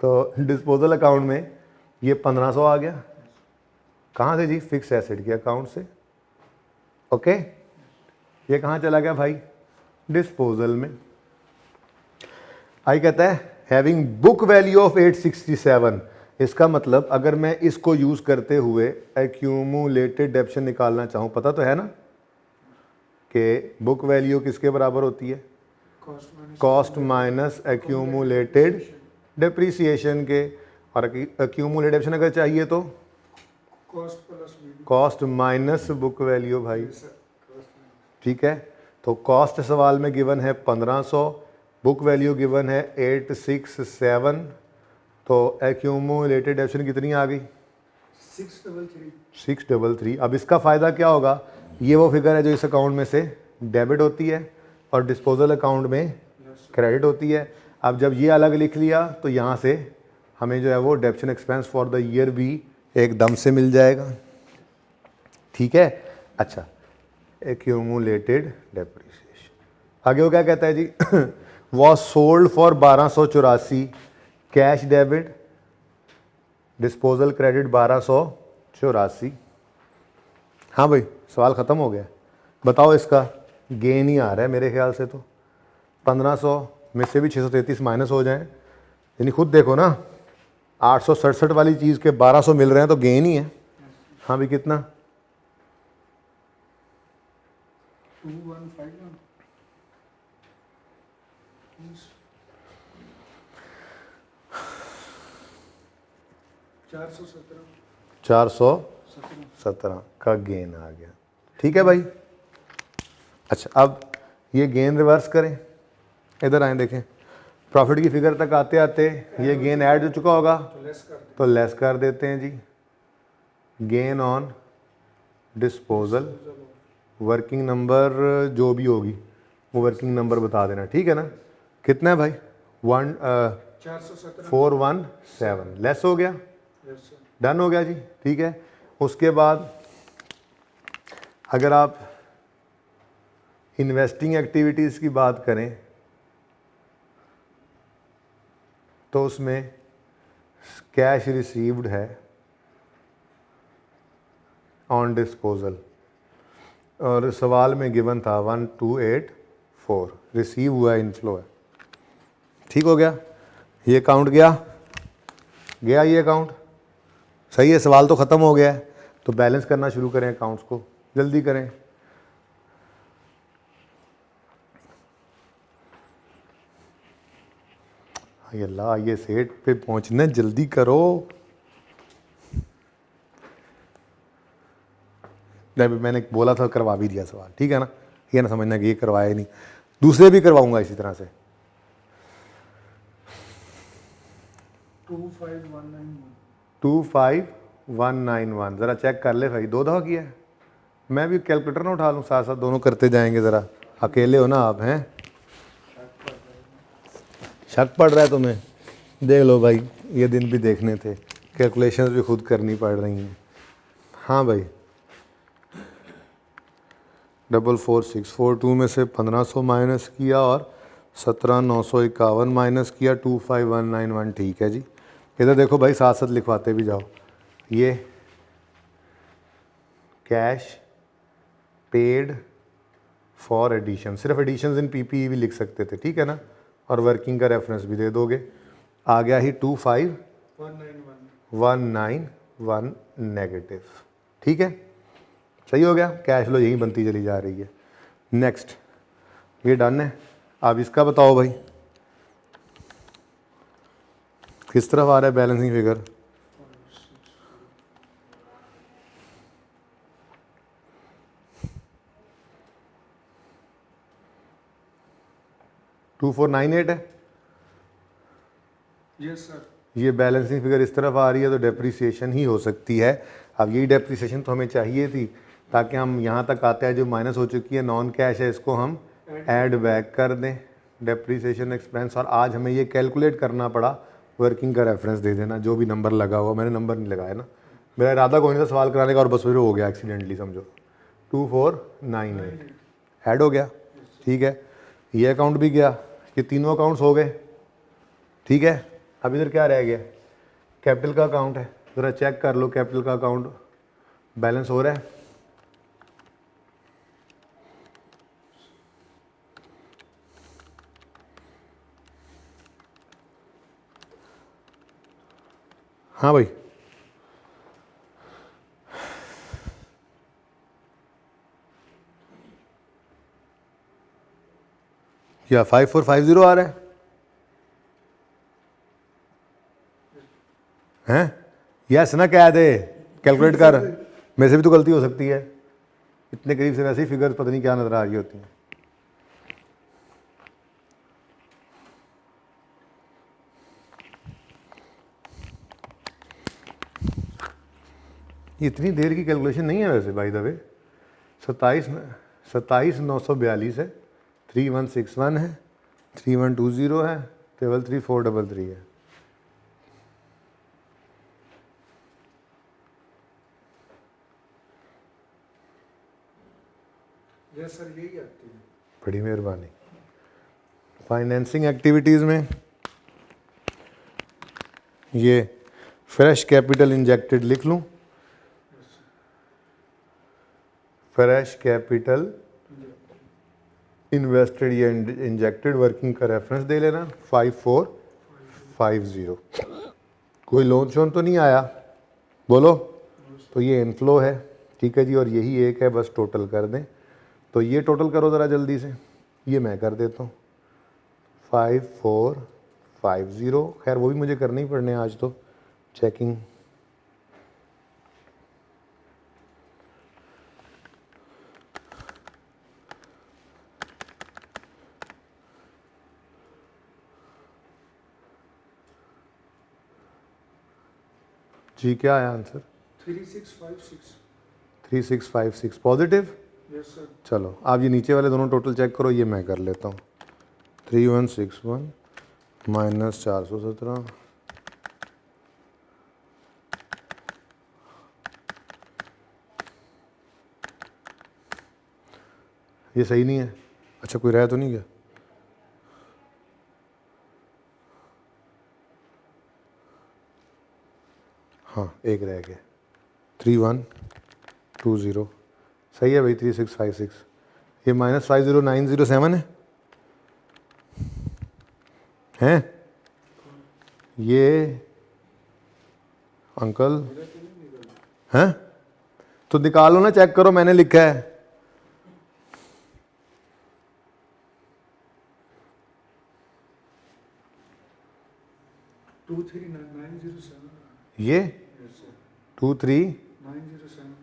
तो डिस्पोजल अकाउंट में ये 1500 आ गया। कहाँ से जी? फिक्स एसेट के अकाउंट से। ओके, ये कहाँ चला गया भाई? डिस्पोजल में। आई कहता है हैविंग बुक वैल्यू ऑफ 867, इसका मतलब अगर मैं इसको यूज़ करते हुए एक्यूमुलेटेड डेप्शन निकालना चाहूँ, पता तो है ना कि बुक वैल्यू किसके बराबर होती है, कॉस्ट माइनस एक्यूमुलेटेड डिप्रिसिएशन के, और एक्यूमुलेटेड डेप्शन अगर चाहिए तो cost plus BD. Cost minus book value भाई, ठीक है। तो कॉस्ट सवाल में गिवन है 1500, बुक वैल्यू गिवन है 867, तो एक्यूमुलेटेड डेप्शन कितनी आ गई 633। 633। अब इसका फ़ायदा क्या होगा, ये वो फिगर है जो इस अकाउंट में से डेबिट होती है और डिस्पोजल अकाउंट में क्रेडिट होती है। अब जब ये अलग लिख लिया तो यहाँ से हमें जो है वो डेप्शन एक्सपेंस फॉर द ईयर भी एकदम से मिल जाएगा, ठीक है। अच्छा, एक्यूमुलेटेड डेप्रिसिएशन आगे वो क्या कहता है जी was sold for 1284, cash debit, disposal credit 1284। हाँ भाई, सवाल ख़त्म हो गया। बताओ, इसका गेन ही आ रहा है मेरे ख्याल से, तो 1500 में से भी 633 माइनस हो जाएं, यानी खुद देखो ना, 867 वाली चीज़ के 1200 मिल रहे हैं तो गेन ही है। हाँ भाई, कितना 2151। 417। 417 का गेन आ गया, ठीक है भाई। अच्छा, अब ये गेन रिवर्स करें, इधर आए देखें, प्रॉफिट की फिगर तक आते आते ये गेन ऐड हो चुका होगा तो लेस कर देते हैं जी। Gain on disposal, working number जो भी होगी वो वर्किंग नंबर बता देना, ठीक है ना। कितना है भाई, 417, लेस हो गया, डन हो गया जी, ठीक है। उसके बाद अगर आप इन्वेस्टिंग एक्टिविटीज़ की बात करें तो उसमें कैश रिसीव्ड है ऑन डिस्पोजल, और सवाल में गिवन था 1284, रिसीव हुआ इनफ्लो है, ठीक हो गया। ये अकाउंट गया ये अकाउंट सही है, सवाल तो ख़त्म हो गया है। तो बैलेंस करना शुरू करें अकाउंट्स को, जल्दी करें। हाय अल्लाह, ये सेट पे पहुंचने जल्दी करो। मैंने बोला था करवा भी दिया सवाल, ठीक है ना, ये ना समझना कि ये करवाया ही नहीं, दूसरे भी करवाऊंगा इसी तरह से। 25191 ज़रा चेक कर ले भाई, 2 दफ़ा किया है। मैं भी कैलकुलेटर ना उठा लूँ, साथ साथ दोनों करते जाएंगे, ज़रा अकेले हो ना आप, हैं शक पड़ रहा है तुम्हें, देख लो भाई, ये दिन भी देखने थे, कैलकुलेशंस भी खुद करनी पड़ रही हैं। हाँ भाई, 44642 में से 1500 माइनस किया और 17951 माइनस किया, 25191, ठीक है जी। इधर देखो भाई, साथ साथ लिखवाते भी जाओ। ये कैश पेड फॉर एडिशन, सिर्फ एडिशंस इन पीपीई भी लिख सकते थे, ठीक है ना, और वर्किंग का रेफरेंस भी दे दोगे। आ गया ही 25191 नेगेटिव, ठीक है, सही हो गया। कैश फ्लो यही बनती चली जा रही है। नेक्स्ट, ये डन है। अब इसका बताओ भाई, किस तरफ आ रहा है बैलेंसिंग फिगर, $2498 है। Yes sir. ये बैलेंसिंग फिगर इस तरफ आ रही है तो डेप्रिसिएशन ही हो सकती है। अब यही डेप्रिसिएशन तो हमें चाहिए थी, ताकि हम यहाँ तक आते हैं जो माइनस हो चुकी है नॉन कैश है, इसको हम ऐड बैक कर दें डेप्रिसिएशन एक्सपेंस। और आज हमें ये कैलकुलेट करना पड़ा, वर्किंग का रेफरेंस दे देना, जो भी नंबर लगा हुआ, मैंने नंबर नहीं लगाया ना, मेरा इरादा कोई नहीं था सवाल कराने का, और बस फिर हो गया एक्सीडेंटली, समझो 2498 ऐड हो गया, ठीक है। ये अकाउंट भी गया, ये तीनों अकाउंट्स हो गए, ठीक है। अब इधर क्या रह गया, कैपिटल का अकाउंट है, ज़रा चेक कर लो कैपिटल का अकाउंट बैलेंस हो रहा है। हाँ भाई, क्या 5450 आ रहा है? हैं? यस ना कह दे, कैलकुलेट कर। मेरे से भी तो गलती हो सकती है, इतने करीब से वैसे ही फिगर पता नहीं क्या नजर आ रही होती हैं। इतनी देर की कैलकुलेशन नहीं है वैसे, बाय द वे। 27,942 है, 3161 है, 3120 है, 33,433 है। यस सर, यही आती है। बड़ी मेहरबानी। फाइनेंसिंग एक्टिविटीज़ में ये फ्रेश कैपिटल इंजेक्टेड लिख लूँ, फ्रेश कैपिटल इन्वेस्टेड या इंजेक्टेड, वर्किंग का रेफरेंस दे लेना 5450। कोई लोन शोन तो नहीं आया, बोलो। तो ये इनफ्लो है, ठीक है जी, और यही एक है, बस टोटल कर दें। तो ये टोटल करो ज़रा जल्दी से, ये मैं कर देता हूँ 5450। खैर वो भी मुझे करने ही पड़ने आज तो, चेकिंग। जी क्या आया आंसर? 3656। 3656 पॉजिटिव। Yes sir. चलो आप ये नीचे वाले दोनों टोटल चेक करो, ये मैं कर लेता हूँ। 3161 माइनस 417, ये सही नहीं है। अच्छा कोई रहा तो नहीं क्या? हाँ एक रह गया, 3120 सही है भाई। 3656, ये -50907 हैं? ये अंकल हैं? तो निकालो ना, चेक करो, मैंने लिखा है। Two three 907। ये यस सर, 23 907।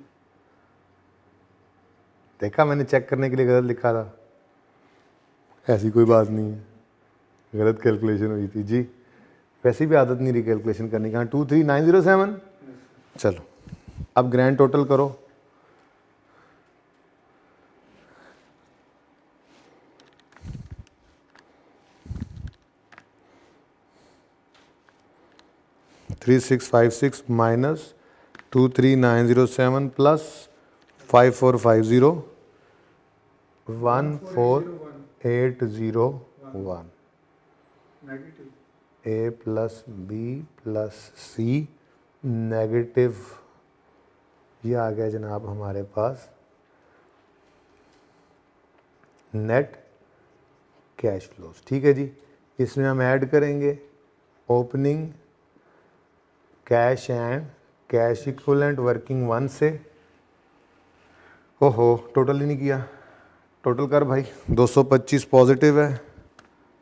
देखा, मैंने चेक करने के लिए गलत लिखा था। ऐसी कोई बात नहीं है, गलत कैलकुलेशन हुई थी जी। वैसे भी आदत नहीं रही कैलकुलेशन करने की। हाँ 23907। चलो अब ग्रैंड टोटल करो। (3656) माइनस 23907 प्लस 5450 14801। नेगेटिव। ए प्लस बी प्लस सी नेगेटिव, ये आ गया जनाब हमारे पास नेट कैश फ्लोज। ठीक है जी, इसमें हम ऐड करेंगे opening cash and cash equivalent working 1 से। ओहो टोटल ही नहीं किया, टोटल कर भाई। 225 पॉजिटिव है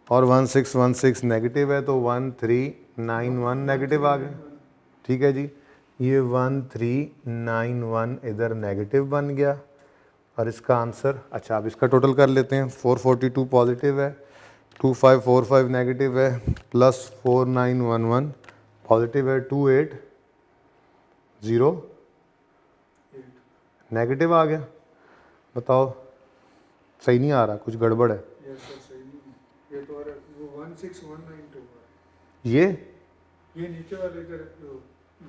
और 1616 नेगेटिव है, तो 1391 नेगेटिव आ गया। ठीक है जी, ये 1391 इधर नेगेटिव बन गया और इसका आंसर, अच्छा अब इसका टोटल कर लेते हैं। 442 पॉजिटिव है, 2545 नेगेटिव है, प्लस 4911 पॉजिटिव है, 280 नेगेटिव आ गया। बताओ सही नहीं आ रहा, कुछ गड़बड़ है। यस सर, सही नहीं है। ये तो और वो 16192 है। ये नीचे वाले इधर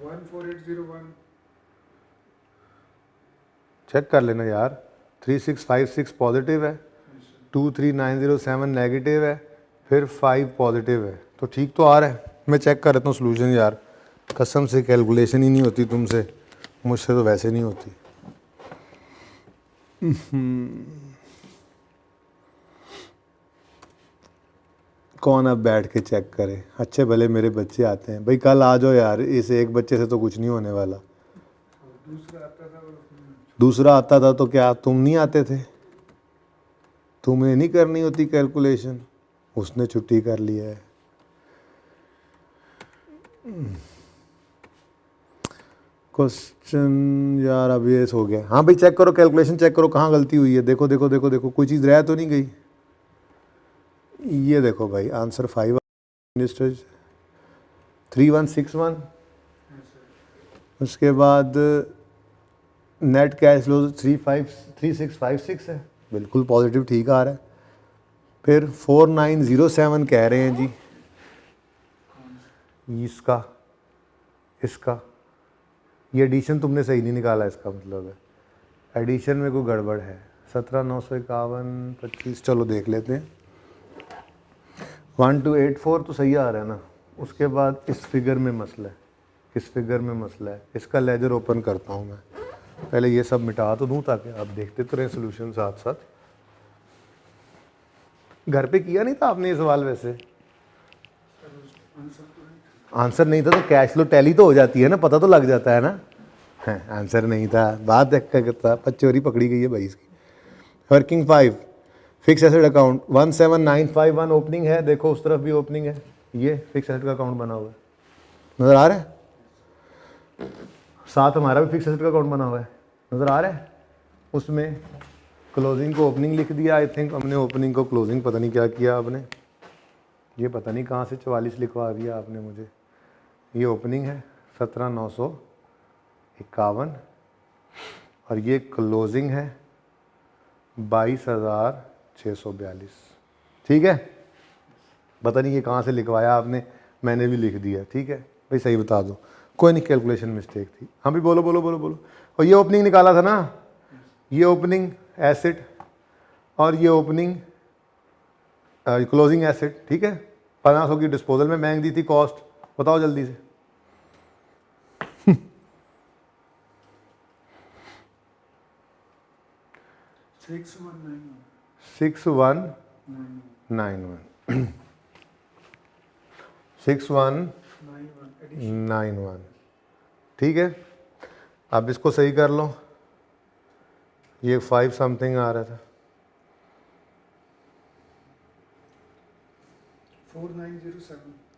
14801। चेक कर लेना यार। 3656 पॉजिटिव है, 23907 नेगेटिव है, फिर 5 पॉजिटिव है, तो ठीक तो आ रहा है। मैं चेक कर लेता हूँ सोल्यूशन यार, कसम से कैलकुलेशन ही नहीं होती तुमसे, मुझसे तो वैसे नहीं होती। कौन अब बैठ के चेक करे, अच्छे भले मेरे बच्चे आते हैं भाई, कल आ जाओ यार, इस एक बच्चे से तो कुछ नहीं होने वाला। और दूसरा आता था और दूसरा आता था तो क्या तुम नहीं आते थे? तुम्हें नहीं करनी होती कैलकुलेशन, उसने छुट्टी कर लिया है। क्वेश्चन यार अब ये हो गया। हाँ भाई चेक करो, कैलकुलेशन चेक करो कहाँ गलती हुई है। देखो देखो देखो देखो, कोई चीज़ रह तो नहीं गई। ये देखो भाई आंसर 5 3161। उसके बाद नेट कैश फ्लो 3656 है, बिल्कुल पॉजिटिव ठीक आ रहा है। फिर 4907 कह रहे हैं जी, इसका इसका ये एडिशन तुमने सही नहीं निकाला, इसका मतलब है एडिशन में कोई गड़बड़ है। 17,951 25, चलो देख लेते हैं। 1284 तो सही आ रहा है ना। उसके बाद इस फिगर में मसला है, इस फिगर में मसला है। इसका लेजर ओपन करता हूँ मैं, पहले ये सब मिटा तो दूँ ताकि आप देखते तो रहें सोल्यूशन साथ साथ। घर पे किया नहीं था आपने ये सवाल? वैसे आंसर नहीं था तो कैश फ्लो टैली तो हो जाती है ना, पता तो लग जाता है ना। आंसर नहीं था, बात देख कर करता, चोरी पकड़ी गई है भाई इसकी। Working 5 fix asset account 17951 opening है, देखो उस तरफ भी ओपनिंग है, ये फिक्स एसेट का अकाउंट बना हुआ है, नज़र आ रहा है। साथ हमारा भी फिक्स एसेट का अकाउंट बना हुआ है, नज़र आ रहा है। उसमें क्लोजिंग को ओपनिंग लिख दिया, आई थिंक हमने ओपनिंग को क्लोजिंग, पता नहीं क्या किया आपने, ये पता नहीं कहाँ से 44 लिखवा दिया आपने मुझे। ये ओपनिंग है 17,951 और ये क्लोजिंग है 22,642। ठीक है, पता नहीं ये कहाँ से लिखवाया आपने, मैंने भी लिख दिया। ठीक है भाई, सही बता दो, कोई नहीं, कैलकुलेशन मिस्टेक थी। हाँ भी बोलो बोलो बोलो बोलो। और ये ओपनिंग निकाला था ना, ये ओपनिंग एसेट और ये ओपनिंग क्लोजिंग एसेट। ठीक है, 1500 की डिस्पोजल में बैंक दी थी कॉस्ट, बताओ जल्दी से। 6191 6191। ठीक है, अब इसको सही कर लो। ये 5 समथिंग आ रहा था,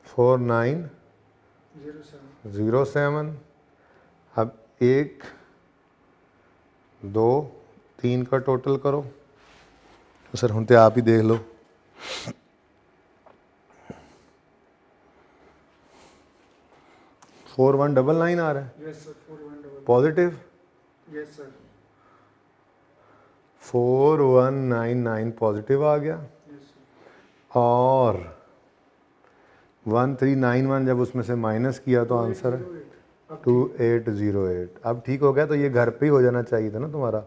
4907। अब 1 2 3 का टोटल करो तो सर होते आप ही देख लो। 4199 आ रहा है पॉजिटिव, 4199 पॉजिटिव आ गया। और 1391 जब उसमें से माइनस किया तो आंसर है 2808। अब ठीक हो गया, तो ये घर पे ही हो जाना चाहिए था ना तुम्हारा।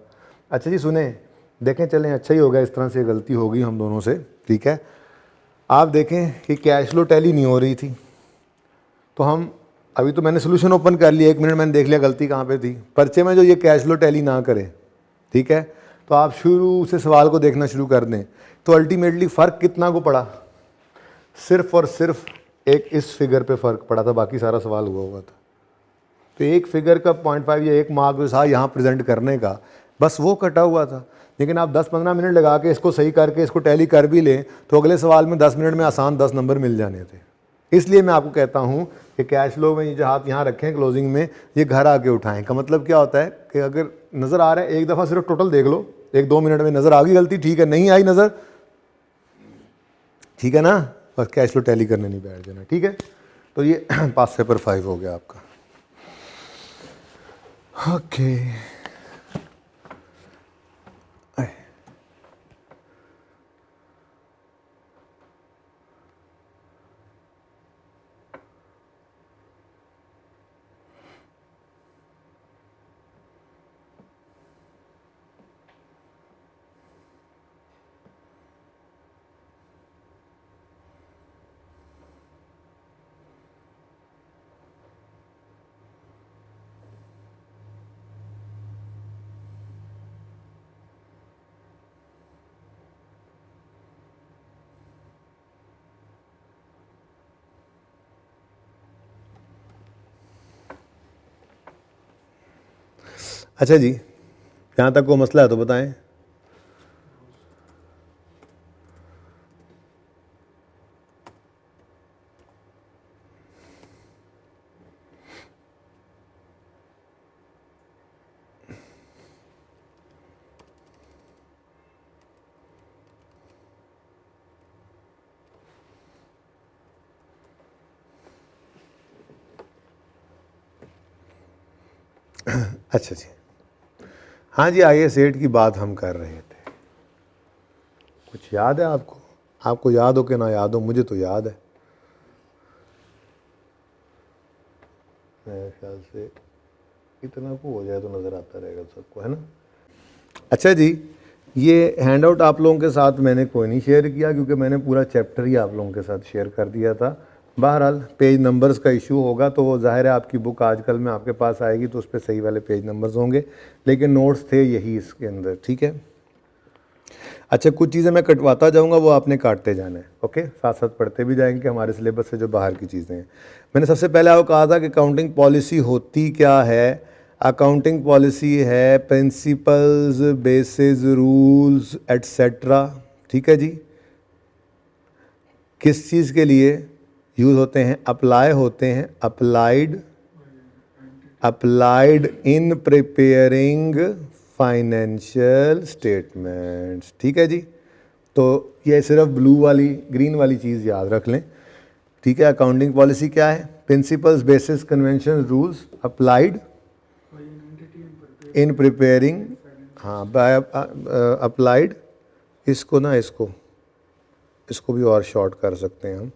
अच्छा जी सुने, देखें चलें, अच्छा ही हो गया, इस तरह से गलती हो गई हम दोनों से। ठीक है, आप देखें कि कैश फ्लो टैली नहीं हो रही थी, तो हम अभी तो मैंने सोल्यूशन ओपन कर लिया, 1 मिनट मैंने देख लिया गलती कहाँ पे थी। पर्चे में जो ये कैश फ्लो टैली ना करें, ठीक है, तो आप शुरू से सवाल को देखना शुरू कर दें, तो अल्टीमेटली फ़र्क कितना को पड़ा? सिर्फ और सिर्फ एक इस फिगर पे फ़र्क पड़ा था, बाकी सारा सवाल हुआ था। तो एक फिगर का 0.5 या 1 मार्क जो था यहाँ प्रेजेंट करने का, बस वो कटा हुआ था। लेकिन आप 10-15 मिनट लगा के इसको सही करके इसको टैली कर भी लें तो अगले सवाल में 10 मिनट में आसान 10 नंबर मिल जाने थे। इसलिए मैं आपको कहता हूँ कि कैश फ्लो में ये जो हाथ यहाँ रखें क्लोजिंग में, ये घर आके उठाएं। का मतलब क्या होता है कि अगर नज़र आ रहा है, एक दफ़ा सिर्फ टोटल देख लो, 1-2 मिनट में नज़र आ गई गलती, ठीक है, नहीं आई नज़र, ठीक है ना, बस कैश फ्लो टैली करने नहीं बैठ जाना। ठीक है, तो ये पास पेपर 5 हो गया आपका। ओके अच्छा जी, यहाँ तक को मसला है तो बताएं। अच्छा जी, हाँ जी, आइए सेठ की बात हम कर रहे थे। कुछ याद है आपको? आपको याद हो कि ना याद हो, मुझे तो याद है। मेरे ख्याल से इतना को हो जाए तो नज़र आता रहेगा सबको, है ना। अच्छा जी, ये हैंड आउट आप लोगों के साथ मैंने कोई नहीं शेयर किया क्योंकि मैंने पूरा चैप्टर ही आप लोगों के साथ शेयर कर दिया था। बहरहाल पेज नंबर्स का इशू होगा तो वो ज़ाहिर है आपकी बुक आजकल में आपके पास आएगी तो उस पर सही वाले पेज नंबर्स होंगे, लेकिन नोट्स थे यही इसके अंदर, ठीक है। अच्छा, कुछ चीज़ें मैं कटवाता जाऊंगा, वो आपने काटते जाना है, ओके। साथ साथ पढ़ते भी जाएंगे हमारे सिलेबस से जो बाहर की चीज़ें हैं। मैंने सबसे पहले आपको कहा था कि अकाउंटिंग पॉलिसी होती क्या है। अकाउंटिंग पॉलिसी है प्रिंसिपल्स, बेसिस, रूल्स एट्सेट्रा, ठीक है जी। किस चीज़ के लिए यूज़ होते हैं? अप्लाई होते हैं, applied in preparing financial statements, ठीक है जी। तो ये सिर्फ ब्लू वाली ग्रीन वाली चीज़ याद रख लें, ठीक है। अकाउंटिंग पॉलिसी क्या है? Principles, basis, convention, rules applied in preparing, हाँ, बाय अप्लाइड। इसको ना इसको भी और शॉर्ट कर सकते हैं हम,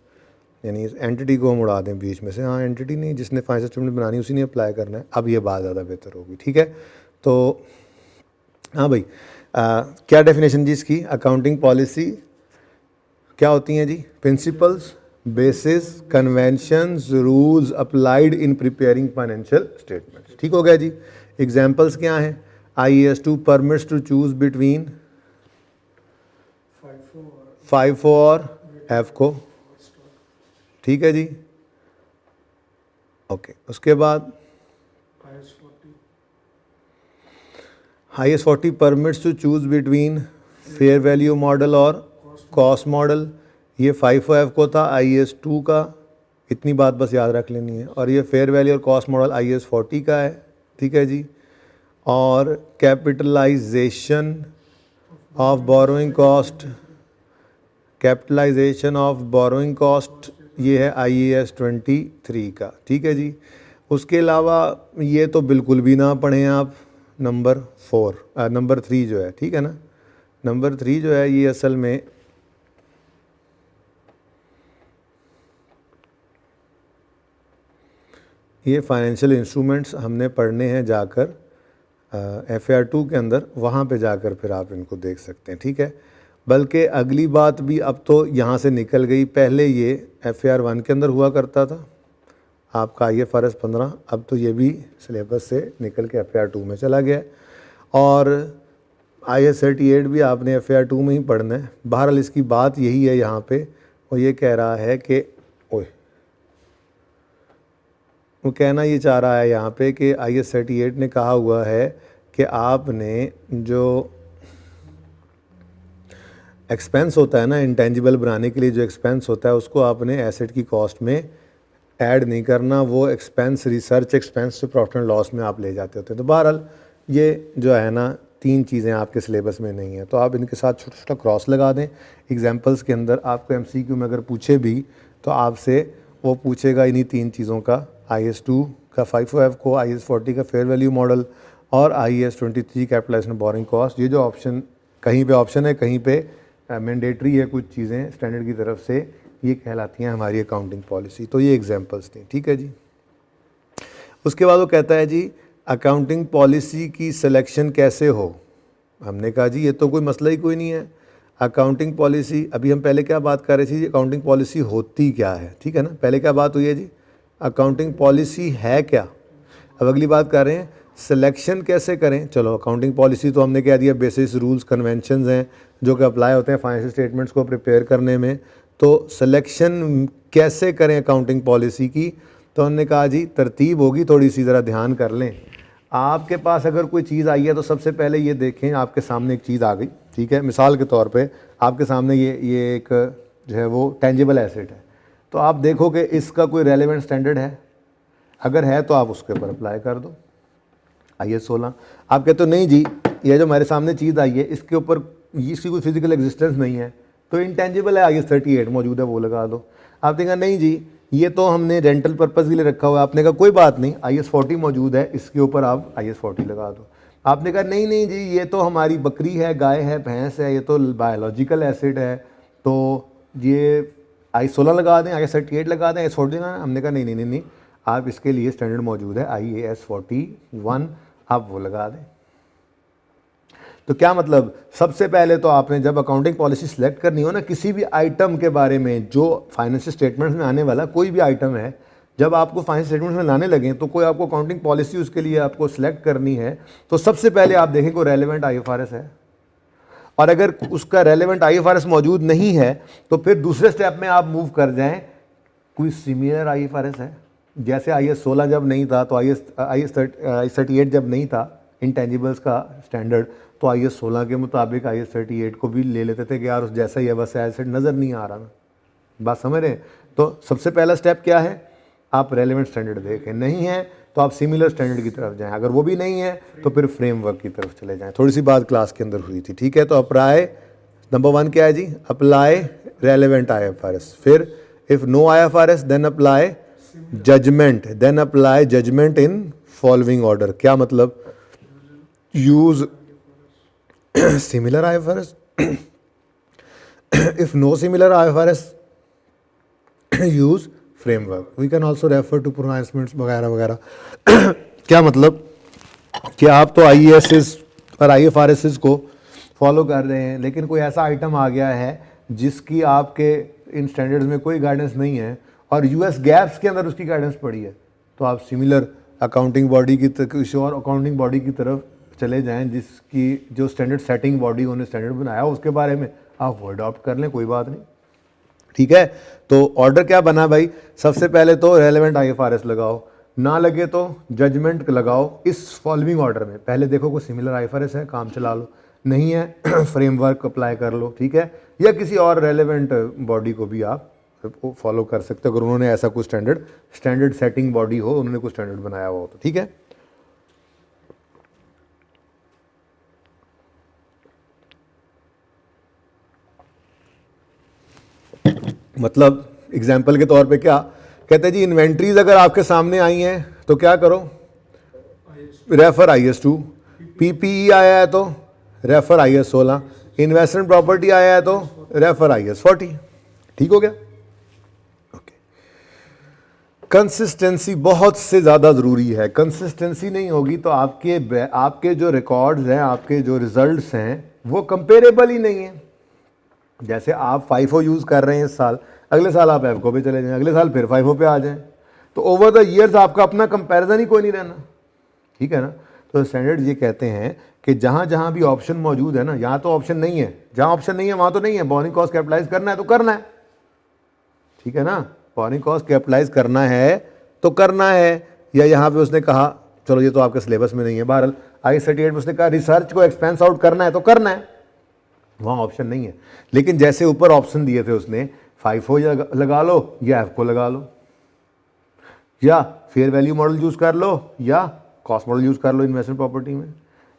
यानी इस एंटिटी को हम उड़ा दें बीच में से। हाँ, एंटिटी नहीं, जिसने फाइनेंशियल स्टेटमेंट बनानी उसी ने अप्लाई करना है। अब ये बात ज़्यादा बेहतर होगी, ठीक है। तो हाँ भाई, क्या डेफिनेशन जी इसकी? अकाउंटिंग पॉलिसी क्या होती हैं जी? Principles, basis, conventions, rules applied in preparing financial statements, ठीक हो गया जी। एग्जाम्पल्स क्या हैं? IAS2 permits to choose between FIFO और EFCO, ठीक है जी, ओके। उसके बाद IS40 permits to choose between fair value model और कॉस्ट मॉडल। ये FIFO EFCO था IAS2 का, इतनी बात बस याद रख लेनी है। और ये फेयर वैल्यू और कॉस्ट मॉडल IAS40 का है, ठीक है जी। और capitalisation of borrowing cost, capitalisation of borrowing cost ये है IAS23 का, ठीक है जी। उसके अलावा ये तो बिल्कुल भी ना पढ़ें आप, नंबर 3 जो है, ठीक है ना। नंबर 3 जो है ये असल में ये फाइनेंशियल इंस्ट्रूमेंट्स हमने पढ़ने हैं जाकर FAR2 के अंदर, वहाँ पे जाकर फिर आप इनको देख सकते हैं, ठीक है। बल्कि अगली बात भी अब तो यहाँ से निकल गई, पहले ये FAR1 के अंदर हुआ करता था आपका IFRS 15, अब तो ये भी सिलेबस से निकल के FAR2 में चला गया है। और IS38 भी आपने FAR2 में ही पढ़ना है। बहरहाल इसकी बात यही है यहाँ पे, वो ये कह रहा है कि वो कहना ये चाह रहा है यहाँ पे कि IS38 ने कहा हुआ है कि आपने जो एक्सपेंस होता है ना, इंटेंजिबल बनाने के लिए जो एक्सपेंस होता है उसको आपने एसेट की कॉस्ट में ऐड नहीं करना, वो एक्सपेंस रिसर्च एक्सपेंस जो प्रॉफिट एंड लॉस में आप ले जाते होते हैं। तो बहरहाल ये जो है ना 3 चीज़ें आपके सिलेबस में नहीं है, तो आप इनके साथ छोटा छोटा क्रॉस लगा दें। एग्जाम्पल्स के अंदर आपको MCQ में अगर पूछे भी तो आपसे वो पूछेगा इन्हीं 3 चीज़ों का, IS2 का FIFO EFCO, IS40 का फेयर वैल्यू मॉडल और IAS23 कैपिटलाइजेशन बोरिंग कॉस्ट। ये जो ऑप्शन कहीं पे ऑप्शन है, कहीं पे मैंडेटरी है, कुछ चीज़ें स्टैंडर्ड की तरफ से, ये कहलाती हैं हमारी अकाउंटिंग पॉलिसी। तो ये एग्जांपल्स थी, ठीक है जी। उसके बाद वो कहता है जी अकाउंटिंग पॉलिसी की सिलेक्शन कैसे हो। हमने कहा जी ये तो कोई मसला ही कोई नहीं है। अकाउंटिंग पॉलिसी, अभी हम पहले क्या बात कर रहे थे जी, अकाउंटिंग पॉलिसी होती क्या है, ठीक है ना। पहले क्या बात हुई है जी, अकाउंटिंग पॉलिसी है क्या। अब अगली बात कर रहे हैं सिलेक्शन कैसे करें। चलो, अकाउंटिंग पॉलिसी तो हमने कह दिया बेसिस, रूल्स, कन्वेंशंस हैं जो कि अप्लाई होते हैं फाइनेंशियल स्टेटमेंट्स को प्रिपेयर करने में। तो सिलेक्शन कैसे करें अकाउंटिंग पॉलिसी की, तो हमने कहा जी तरतीब होगी थोड़ी सी, ज़रा ध्यान कर लें। आपके पास अगर कोई चीज़ आई है तो सबसे पहले ये देखें, आपके सामने एक चीज़ आ गई, ठीक है, मिसाल के तौर पे आपके सामने ये एक जो है वो टेंजिबल एसेट है, तो आप देखो कि इसका कोई रेलेवेंट स्टैंडर्ड है, अगर है तो आप उसके ऊपर अप्लाई कर दो IS 16। आप कहते हो नहीं जी ये जो हमारे सामने चीज़ आई है इसके ऊपर इसकी कोई फिजिकल एग्जिस्टेंस नहीं है, तो इंटेंजिबल है, IS 38 मौजूद है वो लगा दो। आपने कहा नहीं जी ये तो हमने रेंटल पर्पज़ के लिए रखा हुआ है, आपने कहा कोई बात नहीं IS 40 मौजूद है, इसके ऊपर आप IS 40 लगा दो। आपने कहा नहीं नहीं जी ये तो हमारी बकरी है, गाय है, भैंस है, ये तो बायोलॉजिकल एसिड है, तो ये IS 16 लगा दें, IS 38 लगा दें, IS 40 लगा दें। हमने कहा नहीं नहीं नहीं नहीं, आप इसके लिए स्टैंडर्ड मौजूद है IAS 41, आप वो लगा दें। तो क्या मतलब, सबसे पहले तो आपने जब अकाउंटिंग पॉलिसी सिलेक्ट करनी हो ना, किसी भी आइटम के बारे में जो फाइनेंशियल स्टेटमेंट्स में आने वाला कोई भी आइटम है, जब आपको फाइनेंशियल स्टेटमेंट्स में लाने लगे तो कोई आपको अकाउंटिंग पॉलिसी उसके लिए आपको सिलेक्ट करनी है, तो सबसे पहले आप देखें कोई रेलेवेंट IFRS है, और अगर उसका रेलेवेंट IFRS मौजूद नहीं है तो फिर दूसरे स्टेप में आप मूव कर जाएं, कोई सिमिलर IFRS है। जैसे IS 16 जब नहीं था तो IS 38 जब नहीं था इंटेंजिबल्स का स्टैंडर्ड, तो IS 16 के मुताबिक IS 38 को भी ले लेते थे कि यार उस जैसा ही है, बस ऐसे नज़र नहीं आ रहा ना, बात समझ रहे हैं। तो सबसे पहला स्टेप क्या है, आप रेलेवेंट स्टैंडर्ड देखें, नहीं है तो आप सिमिलर स्टैंडर्ड की तरफ जाएं, अगर वो भी नहीं है तो फिर फ्रेमवर्क की तरफ चले जाएं। थोड़ी सी बात क्लास के अंदर हुई थी, ठीक है। तो अप्लाई नंबर 1 क्या है जी, अप्लाई रेलेवेंट IFRS, फिर if no IFRS then apply judgement, then apply judgement in following order. क्या मतलब, use similar IFRS, if no similar IFRS use framework, we can also refer to pronouncements वगैरह वगैरह। क्या मतलब कि आप तो IES और IFRS को फॉलो कर रहे हैं, लेकिन कोई ऐसा आइटम आ गया है जिसकी आपके इन स्टैंडर्ड्स में कोई गाइडेंस नहीं है और US गैप्स के अंदर उसकी गाइडेंस पड़ी है, तो आप सिमिलर अकाउंटिंग बॉडी की किसी और अकाउंटिंग बॉडी की तरफ चले जाएं जिसकी जो स्टैंडर्ड सेटिंग बॉडी उन्होंने स्टैंडर्ड बनाया उसके बारे में आप वो अडॉप्ट कर लें, कोई बात नहीं, ठीक है। तो ऑर्डर क्या बना भाई, सबसे पहले तो रेलेवेंट IFRS लगाओ, ना लगे तो जजमेंट लगाओ इस फॉलोइंग ऑर्डर में। पहले देखो कोई सिमिलर IFRS है, काम चला लो, नहीं है फ्रेमवर्क अप्लाई कर लो, ठीक है, या किसी और रेलेवेंट बॉडी को भी आप फॉलो कर सकते हो अगर उन्होंने ऐसा कोई स्टैंडर्ड सेटिंग बॉडी हो, उन्होंने कोई स्टैंडर्ड बनाया हुआ हो तो, ठीक है। मतलब एग्जाम्पल के तौर पे क्या कहते हैं जी, इन्वेंट्रीज अगर आपके सामने आई हैं तो क्या करो, रेफर IS 2, PPE आया है तो रेफर IS 16, इन्वेस्टमेंट प्रॉपर्टी आया है तो रेफर IS 40, ठीक हो गया। ओके, कंसिस्टेंसी बहुत से ज़्यादा ज़रूरी है, कंसिस्टेंसी नहीं होगी तो आपके जो रिकॉर्ड्स हैं, आपके जो रिजल्ट्स हैं वो कंपेरेबल ही नहीं है। जैसे आप FIFO यूज़ कर रहे हैं इस साल, अगले साल आप EFCO पे चले जाएं, अगले साल फिर FIFO पे आ जाएं, तो ओवर द ईयर्स आपका अपना कंपैरिजन ही कोई नहीं रहना, ठीक है ना। तो स्टैंडर्ड ये कहते हैं कि जहाँ जहाँ भी ऑप्शन मौजूद है ना, यहाँ तो ऑप्शन नहीं है, जहाँ ऑप्शन नहीं है वहाँ तो नहीं है, बोरिंग कॉस्ट कैपिटलाइज करना है तो करना है, ठीक है ना, बोरिंग कॉस्ट कैपिटलाइज करना है तो करना है। या यहाँ पे उसने कहा चलो ये तो आपके सिलेबस में नहीं है, बहरहाल IS 38 में उसने कहा रिसर्च को एक्सपेंस आउट करना है तो करना है, वहाँ ऑप्शन नहीं है। लेकिन जैसे ऊपर ऑप्शन दिए थे उसने, FIFO लगा लो या EFCO लगा लो, या फेयर वैल्यू मॉडल यूज़ कर लो या कॉस्ट मॉडल यूज़ कर लो इन्वेस्टमेंट प्रॉपर्टी में,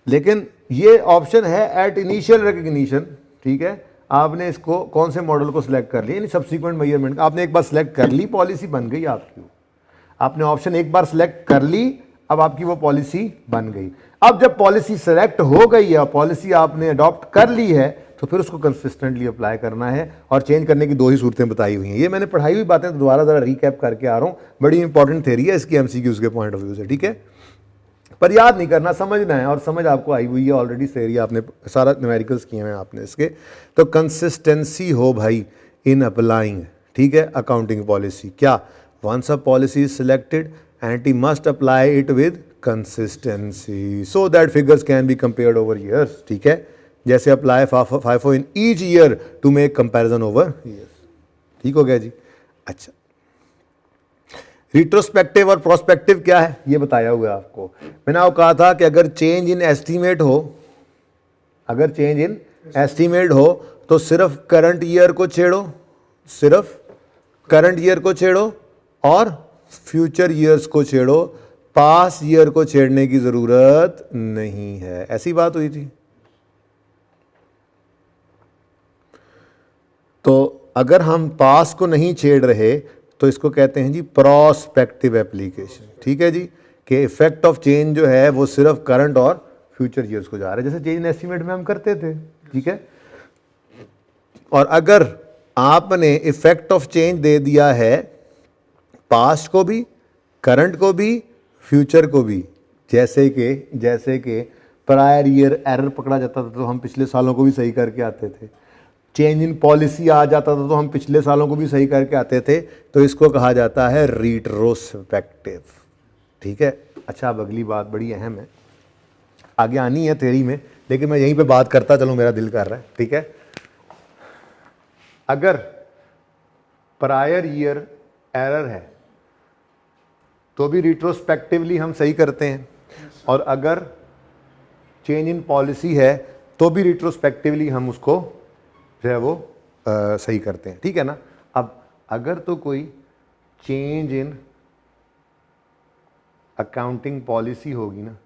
लेकिन ये ऑप्शन है एट इनिशियल रिकग्निशन, ठीक है। आपने इसको कौन से मॉडल को सिलेक्ट कर लिया, यानी सब्सिक्वेंट मेजरमेंट, आपने एक बार सिलेक्ट कर ली, पॉलिसी बन गई आपकी, आपने ऑप्शन एक बार सिलेक्ट कर ली, अब आपकी वो पॉलिसी बन गई। अब जब पॉलिसी सेलेक्ट हो गई है, पॉलिसी आपने अडॉप्ट कर ली है, तो फिर उसको कंसिस्टेंटली अप्लाई करना है, और चेंज करने की 2 ही सूरतें बताई हुई हैं। ये मैंने पढ़ाई हुई बातें तो दोबारा ज़रा रिकैप करके आ रहा हूँ, बड़ी इंपॉर्टेंट थ्योरी है इसकी MCQs के पॉइंट ऑफ व्यू से, ठीक है। पर याद नहीं करना, समझना है, और समझ आपको आई हुई है ऑलरेडी, थ्योरी आपने सारा न्यूमेरिकल्स किए हैं आपने इसके। तो कंसिस्टेंसी हो भाई इन अप्लाइंग, ठीक है, अकाउंटिंग पॉलिसी। क्या, once a policy is selected entity must apply it with consistency so that figures can be compared over years, ठीक है। जैसे apply FIFO in each year to make comparison over years, ठीक हो गया जी। अच्छा, retrospective और prospective क्या है ये बताया हुआ है आपको। मैंने आपको कहा था कि अगर चेंज इन एस्टीमेट हो, अगर चेंज इन एस्टीमेट हो तो सिर्फ करंट ईयर को छेड़ो, सिर्फ करंट ईयर को छेड़ो और फ्यूचर ईयर्स को छेड़ो, पास ईयर को छेड़ने की जरूरत नहीं है। ऐसी बात हुई थी। तो अगर हम पास को नहीं छेड़ रहे तो इसको कहते हैं जी प्रोस्पेक्टिव एप्लीकेशन। ठीक है जी, कि इफेक्ट ऑफ चेंज जो है वो सिर्फ करंट और फ्यूचर ईयर्स को जा रहा है, जैसे चेंज इन एस्टीमेट में हम करते थे। ठीक है, और अगर आपने इफेक्ट ऑफ चेंज दे दिया है पास्ट को भी, करंट को भी, फ्यूचर को भी, जैसे कि प्रायर ईयर एरर पकड़ा जाता था तो हम पिछले सालों को भी सही करके आते थे, चेंज इन पॉलिसी आ जाता था तो हम पिछले सालों को भी सही करके आते थे, तो इसको कहा जाता है रिट्रोस्पेक्टिव। ठीक है, अच्छा अब अगली बात बड़ी अहम है, आगे आनी है थ्योरी में, लेकिन मैं यहीं पे बात करता चलूँ, मेरा दिल कर रहा है। ठीक है, अगर प्रायर ईयर एरर है तो भी रिट्रोस्पेक्टिवली हम सही करते हैं, और अगर चेंज इन पॉलिसी है तो भी रिट्रोस्पेक्टिवली हम उसको जो है वो सही करते हैं। ठीक है ना। अब अगर तो कोई चेंज इन अकाउंटिंग पॉलिसी होगी ना,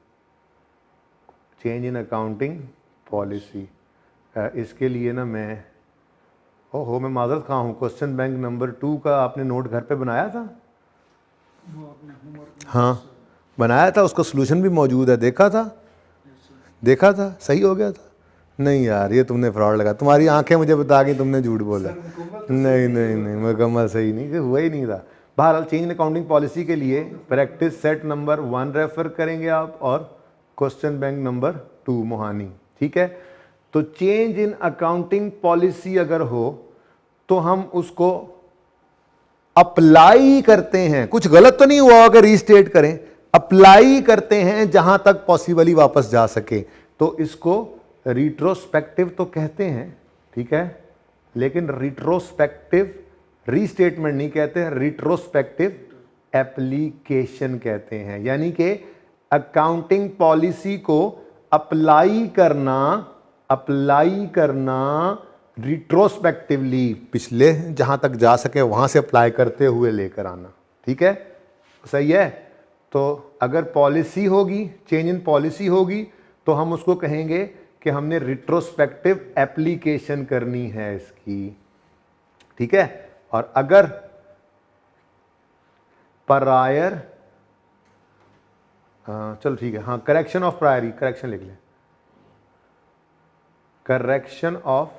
चेंज इन अकाउंटिंग पॉलिसी, इसके लिए ना मैं माजरत खा हूँ, क्वेश्चन बैंक नंबर 2 का आपने नोट घर पे बनाया था? वो अपने होमवर्क में हाँ बनाया था, उसका सोल्यूशन भी मौजूद है, देखा था? देखा था, सही हो गया था? नहीं यार, ये तुमने फ्रॉड लगा, तुम्हारी आंखें मुझे बता के तुमने झूठ बोला। नहीं मुकम्मल सही नहीं, हुआ ही नहीं था। बहरहाल चेंज इन अकाउंटिंग पॉलिसी के लिए प्रैक्टिस सेट नंबर 1 रेफर करेंगे आप, और क्वेश्चन बैंक नंबर 2 मोहानी। ठीक है, तो चेंज इन अकाउंटिंग पॉलिसी अगर हो तो हम उसको अप्लाई करते हैं, कुछ गलत तो नहीं हुआ अगर रीस्टेट करें, अप्लाई करते हैं जहां तक पॉसिबली वापस जा सके, तो इसको रिट्रोस्पेक्टिव तो कहते हैं। ठीक है, लेकिन रिट्रोस्पेक्टिव रीस्टेटमेंट नहीं कहते हैं, रिट्रोस्पेक्टिव एप्लीकेशन कहते हैं। यानी कि अकाउंटिंग पॉलिसी को अप्लाई करना रिट्रोस्पेक्टिवली, पिछले जहां तक जा सके वहां से अप्लाई करते हुए लेकर आना। ठीक है, सही है। तो अगर पॉलिसी होगी, चेंज इन पॉलिसी होगी, तो हम उसको कहेंगे कि हमने रिट्रोस्पेक्टिव एप्लीकेशन करनी है इसकी। ठीक है, और अगर प्रायर, चलो ठीक है, हाँ करेक्शन ऑफ प्रायरी, करेक्शन लिख लें, correction of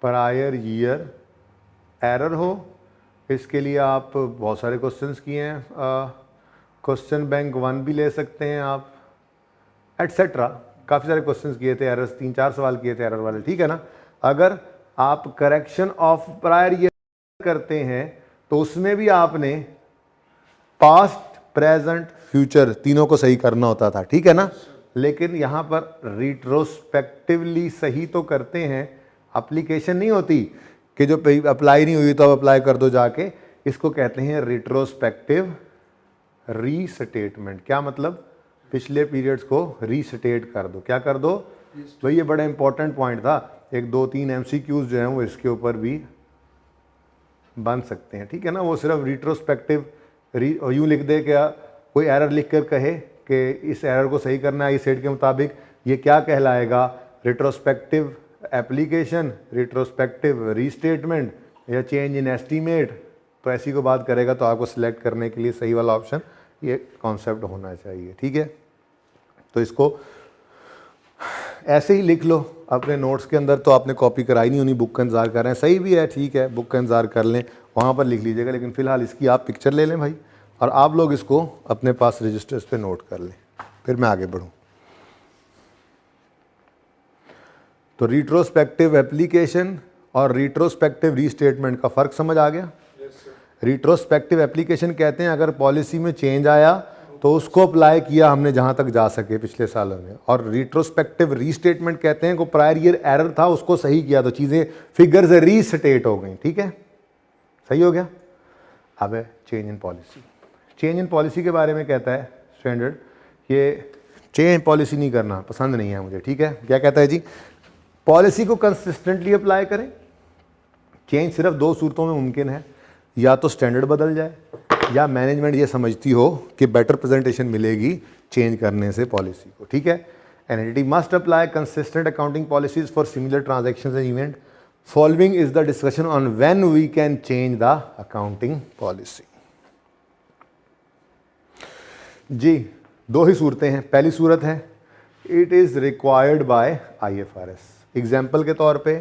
prior year error हो, इसके लिए आप बहुत सारे क्वेश्चंस किए हैं, क्वेश्चन बैंक 1 भी ले सकते हैं आप, एटसेट्रा, काफ़ी सारे क्वेश्चंस किए थे, एरर्स 3-4 सवाल किए थे एरर वाले। ठीक है ना। अगर आप करेक्शन ऑफ प्रायर ईयर करते हैं तो उसमें भी आपने पास्ट, प्रेजेंट, फ्यूचर तीनों को सही करना होता था। ठीक है ना, लेकिन यहां पर रिट्रोस्पेक्टिवली सही तो करते हैं, एप्लीकेशन नहीं होती कि जो अप्लाई नहीं हुई तो अब अप्लाई कर दो जाके, इसको कहते हैं रिट्रोस्पेक्टिव रीस्टेटमेंट। क्या मतलब? पिछले पीरियड्स को रीस्टेट कर दो। क्या कर दो भाई? ये बड़ा इंपॉर्टेंट पॉइंट था, 1-2-3 MCQs जो हैं वो इसके ऊपर भी बन सकते हैं। ठीक है ना, वो सिर्फ रिट्रोस्पेक्टिव यूँ लिख दे, क्या कोई एरर लिख कर कहे कि इस एरर को सही करना है इस सेट के मुताबिक, ये क्या कहलाएगा? रिट्रोस्पेक्टिव एप्लीकेशन, रिट्रोस्पेक्टिव रीस्टेटमेंट या चेंज इन एस्टीमेट। तो ऐसी को बात करेगा तो आपको सिलेक्ट करने के लिए सही वाला ऑप्शन ये कॉन्सेप्ट होना चाहिए। ठीक है, तो इसको ऐसे ही लिख लो अपने नोट्स के अंदर, तो आपने कॉपी कराई नहीं होनी, बुक का इंतज़ार कर रहे हैं, सही भी है, ठीक है, बुक का इंतज़ार कर लें, वहाँ पर लिख लीजिएगा, लेकिन फ़िलहाल इसकी आप पिक्चर ले लें भाई, और आप लोग इसको अपने पास रजिस्टर्स पे नोट कर लें, फिर मैं आगे बढ़ूँ। तो रिट्रोस्पेक्टिव एप्लीकेशन और रिट्रोस्पेक्टिव रीस्टेटमेंट का फ़र्क समझ आ गया? रिट्रोस्पेक्टिव एप्लीकेशन कहते हैं अगर पॉलिसी में चेंज आया तो उसको अप्लाई किया हमने जहां तक जा सके पिछले सालों में, और रिट्रोस्पेक्टिव रीस्टेटमेंट कहते हैं को प्रायर ईयर एरर था उसको सही किया तो चीज़ें फिगर्स रीस्टेट हो गई। ठीक है, सही हो गया। Have a change in policy. Change in policy के बारे में कहता है स्टैंडर्ड, ये चेंज पॉलिसी नहीं करना पसंद नहीं है मुझे, ठीक है। क्या कहता है जी, पॉलिसी को कंसिस्टेंटली अप्लाई करें। चेंज सिर्फ दो सूरतों में मुमकिन है, या तो स्टैंडर्ड बदल जाए या मैनेजमेंट ये समझती हो कि बेटर प्रेजेंटेशन मिलेगी चेंज करने से पॉलिसी को, ठीक है। An entity must apply consistent accounting policies for similar transactions and event. Following is the discussion on when we can change the accounting policy. जी दो ही सूरतें हैं। पहली सूरत है it is required by IFRS। Example के तौर पे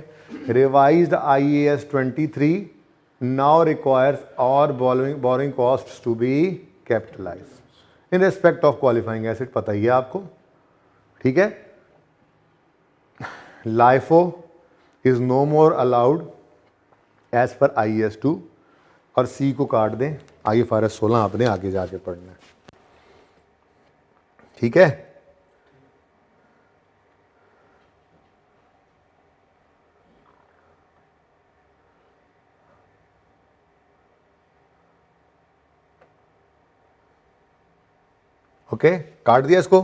रिवाइज्ड IAS 23 नाउ रिक्वायर्स और borrowing costs to be capitalised in respect of qualifying asset, पता ही है आपको, ठीक है। LIFO is no more allowed as per IAS 2 और C को काट दें, IFRS 16 आपने आगे जाके पढ़ना है, ठीक है। ओके काट दिया इसको,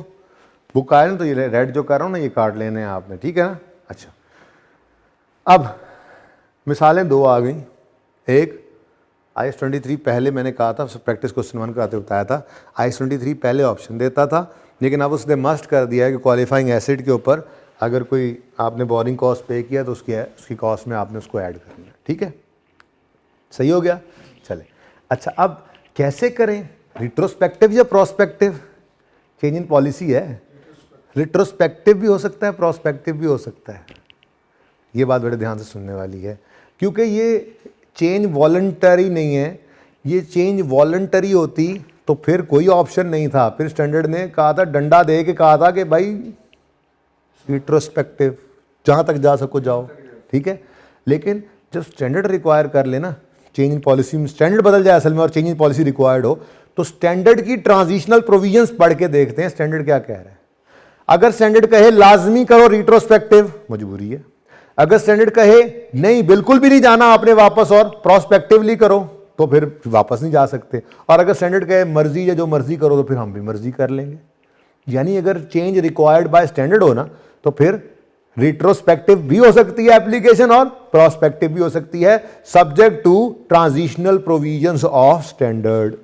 बुक आया ना, तो ये रेड जो कर रहा हूं ना ये काट लेने हैं आपने, ठीक है ना। अच्छा अब मिसालें दो आ गई। एक IAS 23 पहले मैंने कहा था, प्रैक्टिस क्वेश्चन 1 कराते बताया था, IAS 23 पहले ऑप्शन देता था, लेकिन अब उसने मस्ट कर दिया है कि क्वालिफाइंग एसिड के ऊपर अगर कोई आपने बोरिंग कॉस्ट पे किया तो उसकी कॉस्ट में आपने उसको ऐड करना है, ठीक है। सही हो गया, चले। अच्छा अब कैसे करें, रिट्रोस्पेक्टिव या प्रोस्पेक्टिव? चेंज इन पॉलिसी है, रिट्रोस्पेक्टिव भी हो सकता है, प्रोस्पेक्टिव भी हो सकता है। ये बात बड़े ध्यान से सुनने वाली है, क्योंकि ये चेंज वॉलंटरी नहीं है। ये चेंज वॉलंटरी होती तो फिर कोई ऑप्शन नहीं था, फिर स्टैंडर्ड ने कहा था, डंडा दे के कहा था कि भाई रिट्रोस्पेक्टिव, जहाँ तक जा सको जाओ, ठीक है। लेकिन जब स्टैंडर्ड रिक्वायर कर लेना, चेंज इन पॉलिसी में स्टैंडर्ड बदल जाए असल में और चेंज इन पॉलिसी रिक्वायर्ड हो, तो स्टैंडर्ड की ट्रांजिशनल प्रोविजंस पढ़ के देखते हैं स्टैंडर्ड क्या कह रहा है। अगर स्टैंडर्ड कहे लाजमी करो रिट्रोस्पेक्टिव, मजबूरी है। अगर स्टैंडर्ड कहे नहीं बिल्कुल भी नहीं जाना आपने वापस और प्रोस्पेक्टिवली करो, तो फिर वापस नहीं जा सकते। और अगर स्टैंडर्ड कहे मर्जी या जो मर्जी करो, तो फिर हम भी मर्जी कर लेंगे। यानी अगर चेंज रिक्वायर्ड बाय स्टैंडर्ड हो ना, तो फिर रिट्रोस्पेक्टिव भी हो सकती है एप्लीकेशन और प्रोस्पेक्टिव भी हो सकती है, subject to transitional provisions of standard,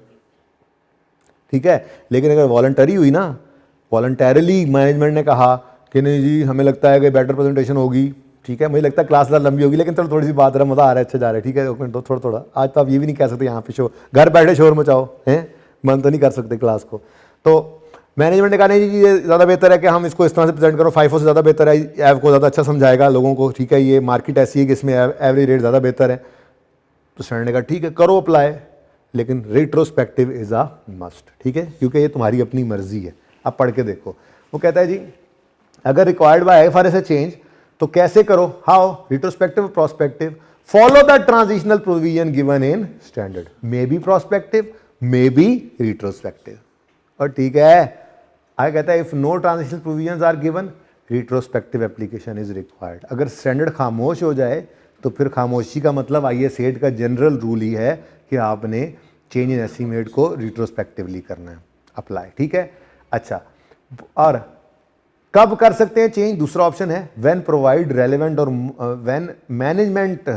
ठीक है। लेकिन अगर वॉलंटरी हुई ना, वॉलंटरली मैनेजमेंट ने कहा कि नहीं जी हमें लगता है कि बेटर प्रेजेंटेशन होगी, ठीक है, मुझे लगता है क्लास ज़्यादा लंबी होगी, लेकिन चलो थोड़ी सी बात रहा, मज़ा आ रहा है, अच्छा जा रहा है, ठीक है। तो थोड़ा थोड़ा आज तो आप ये भी नहीं कह सकते यहाँ पे घर बैठे शोर मचाओ, हैं, मन तो नहीं कर सकते क्लास को। तो मैनेजमेंट ने कहा नहीं जी ये ज़्यादा बेहतर है कि हम इसको इस तरह से प्रेजेंट करो, FIFO से ज़्यादा बेहतर है, ऐप को ज़्यादा अच्छा समझाएगा लोगों को, ठीक है। ये मार्केट ऐसी है कि इसमें एवरेज रेट ज़्यादा बेहतर है। तो स्टैंडर्ड ने कहा ठीक है करो अप्लाई, लेकिन रिट्रोस्पेक्टिव इज़ अ मस्ट, ठीक है, क्योंकि ये तुम्हारी अपनी मर्जी है। अब पढ़ के देखो, वो कहता है जी अगर रिक्वायर्ड बाय IFRS चेंज तो कैसे करो, how, retrospective prospective, follow the transitional provision given in standard, may be prospective may be retrospective. और ठीक है, आगे कहता है if no transitional provisions are given retrospective application is required. अगर स्टैंडर्ड खामोश हो जाए तो फिर खामोशी का मतलब IAS 8 का जनरल रूल ही है कि आपने चेंज इन एस्टीमेट को रिट्रोस्पेक्टिवली करना है अप्लाई, ठीक है। अच्छा, और कब कर सकते हैं चेंज? दूसरा ऑप्शन है व्हेन प्रोवाइड रेलेवेंट और व्हेन मैनेजमेंट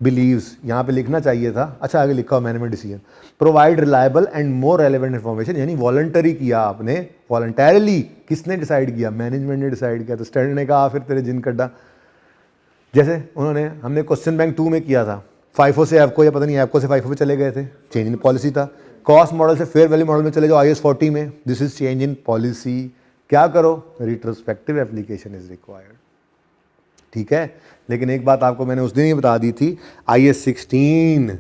बिलीव्स, यहाँ पे लिखना चाहिए था, अच्छा आगे लिखा हो management decision, provide reliable and more relevant information, यानी वॉलंटरी किया आपने, वॉलंटरली किसने डिसाइड किया? मैनेजमेंट ने डिसाइड किया। तो स्टैंडर्ड ने कहा फिर तेरे जिन कड्डा, जैसे हमने क्वेश्चन बैंक 2 में किया था, FIFO से ऐपको या पता नहीं ऐपको से FIFO पे चले गए थे, चेंज इन पॉलिसी था। कॉस्ट मॉडल से फेयर वैल्यू मॉडल में चले जाओ IAS 40 में, this is change in policy. क्या करो? रिट्रोस्पेक्टिव एप्लीकेशन इज रिक्वायर्ड, ठीक है। लेकिन एक बात आपको मैंने उस दिन ही बता दी थी, IAS 16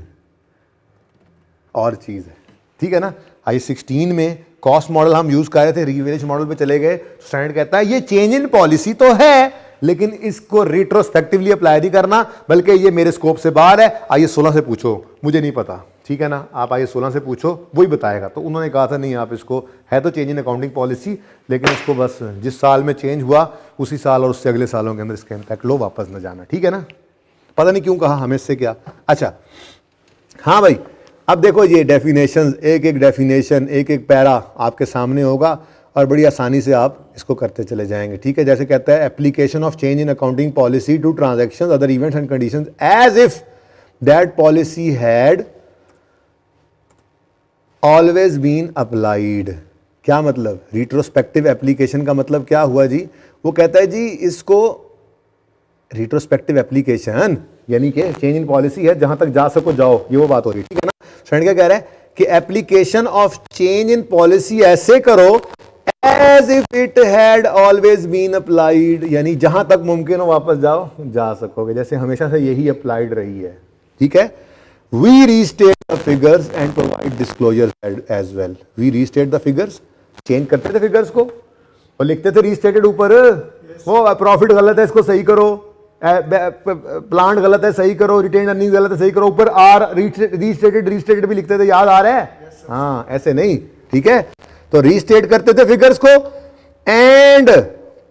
और चीज़ है, ठीक है ना। IAS 16 में कॉस्ट मॉडल हम यूज कर रहे थे, रिवेलेशन मॉडल पे चले गए, स्टैंडर्ड कहता है ये चेंज इन पॉलिसी तो है लेकिन इसको रिट्रोस्पेक्टिवली अप्लाई नहीं करना, बल्कि ये मेरे स्कोप से बाहर है, IAS 16 से पूछो, मुझे नहीं पता, ठीक है ना। आप IAS 16 से पूछो, वही बताएगा। तो उन्होंने कहा था नहीं, आप इसको, है तो चेंज इन अकाउंटिंग पॉलिसी, लेकिन इसको बस जिस साल में चेंज हुआ उसी साल और उससे अगले सालों के अंदर इसका इम्पैक्ट लो, वापस न जाना, ठीक है ना। पता नहीं क्यों कहा, हमें इससे क्या। अच्छा हाँ भाई, अब देखो ये डेफिनेशंस, एक एक डेफिनेशन, एक एक पैरा आपके सामने होगा और बड़ी आसानी से आप इसको करते चले जाएंगे, ठीक है। जैसे कहता है application of change in accounting policy to transactions, other events and conditions as if that policy had always been applied. क्या मतलब? रिट्रोस्पेक्टिव एप्लीकेशन का मतलब क्या हुआ जी? वो कहता है जी इसको रिट्रोस्पेक्टिव एप्लीकेशन यानी कि चेंज इन पॉलिसी है, जहां तक जा सको जाओ, ये वो बात हो रही है, ठीक है ना। स्टूडेंट क्या कह रहा है कि application of change in policy ऐसे करो as if it had always been applied, यानी जहां तक मुमकिन हो वापस जाओ, जा सकोगे, जैसे हमेशा से यही अप्लाइड रही है, ठीक है। We restate the figures and provide disclosure as well. We restate the figures, change करते थे फिगर्स को और लिखते थे रीस्टेटेड ऊपर, वो प्रॉफिट गलत है इसको सही करो, प्लांट गलत है सही करो, रिटेन अर्निंग गलत है सही करो, ऊपर आर रीस्टेटेड भी लिखते थे, याद आ रहा है? हाँ, ऐसे नहीं, ठीक है। तो रीस्टेट करते थे फिगर्स को and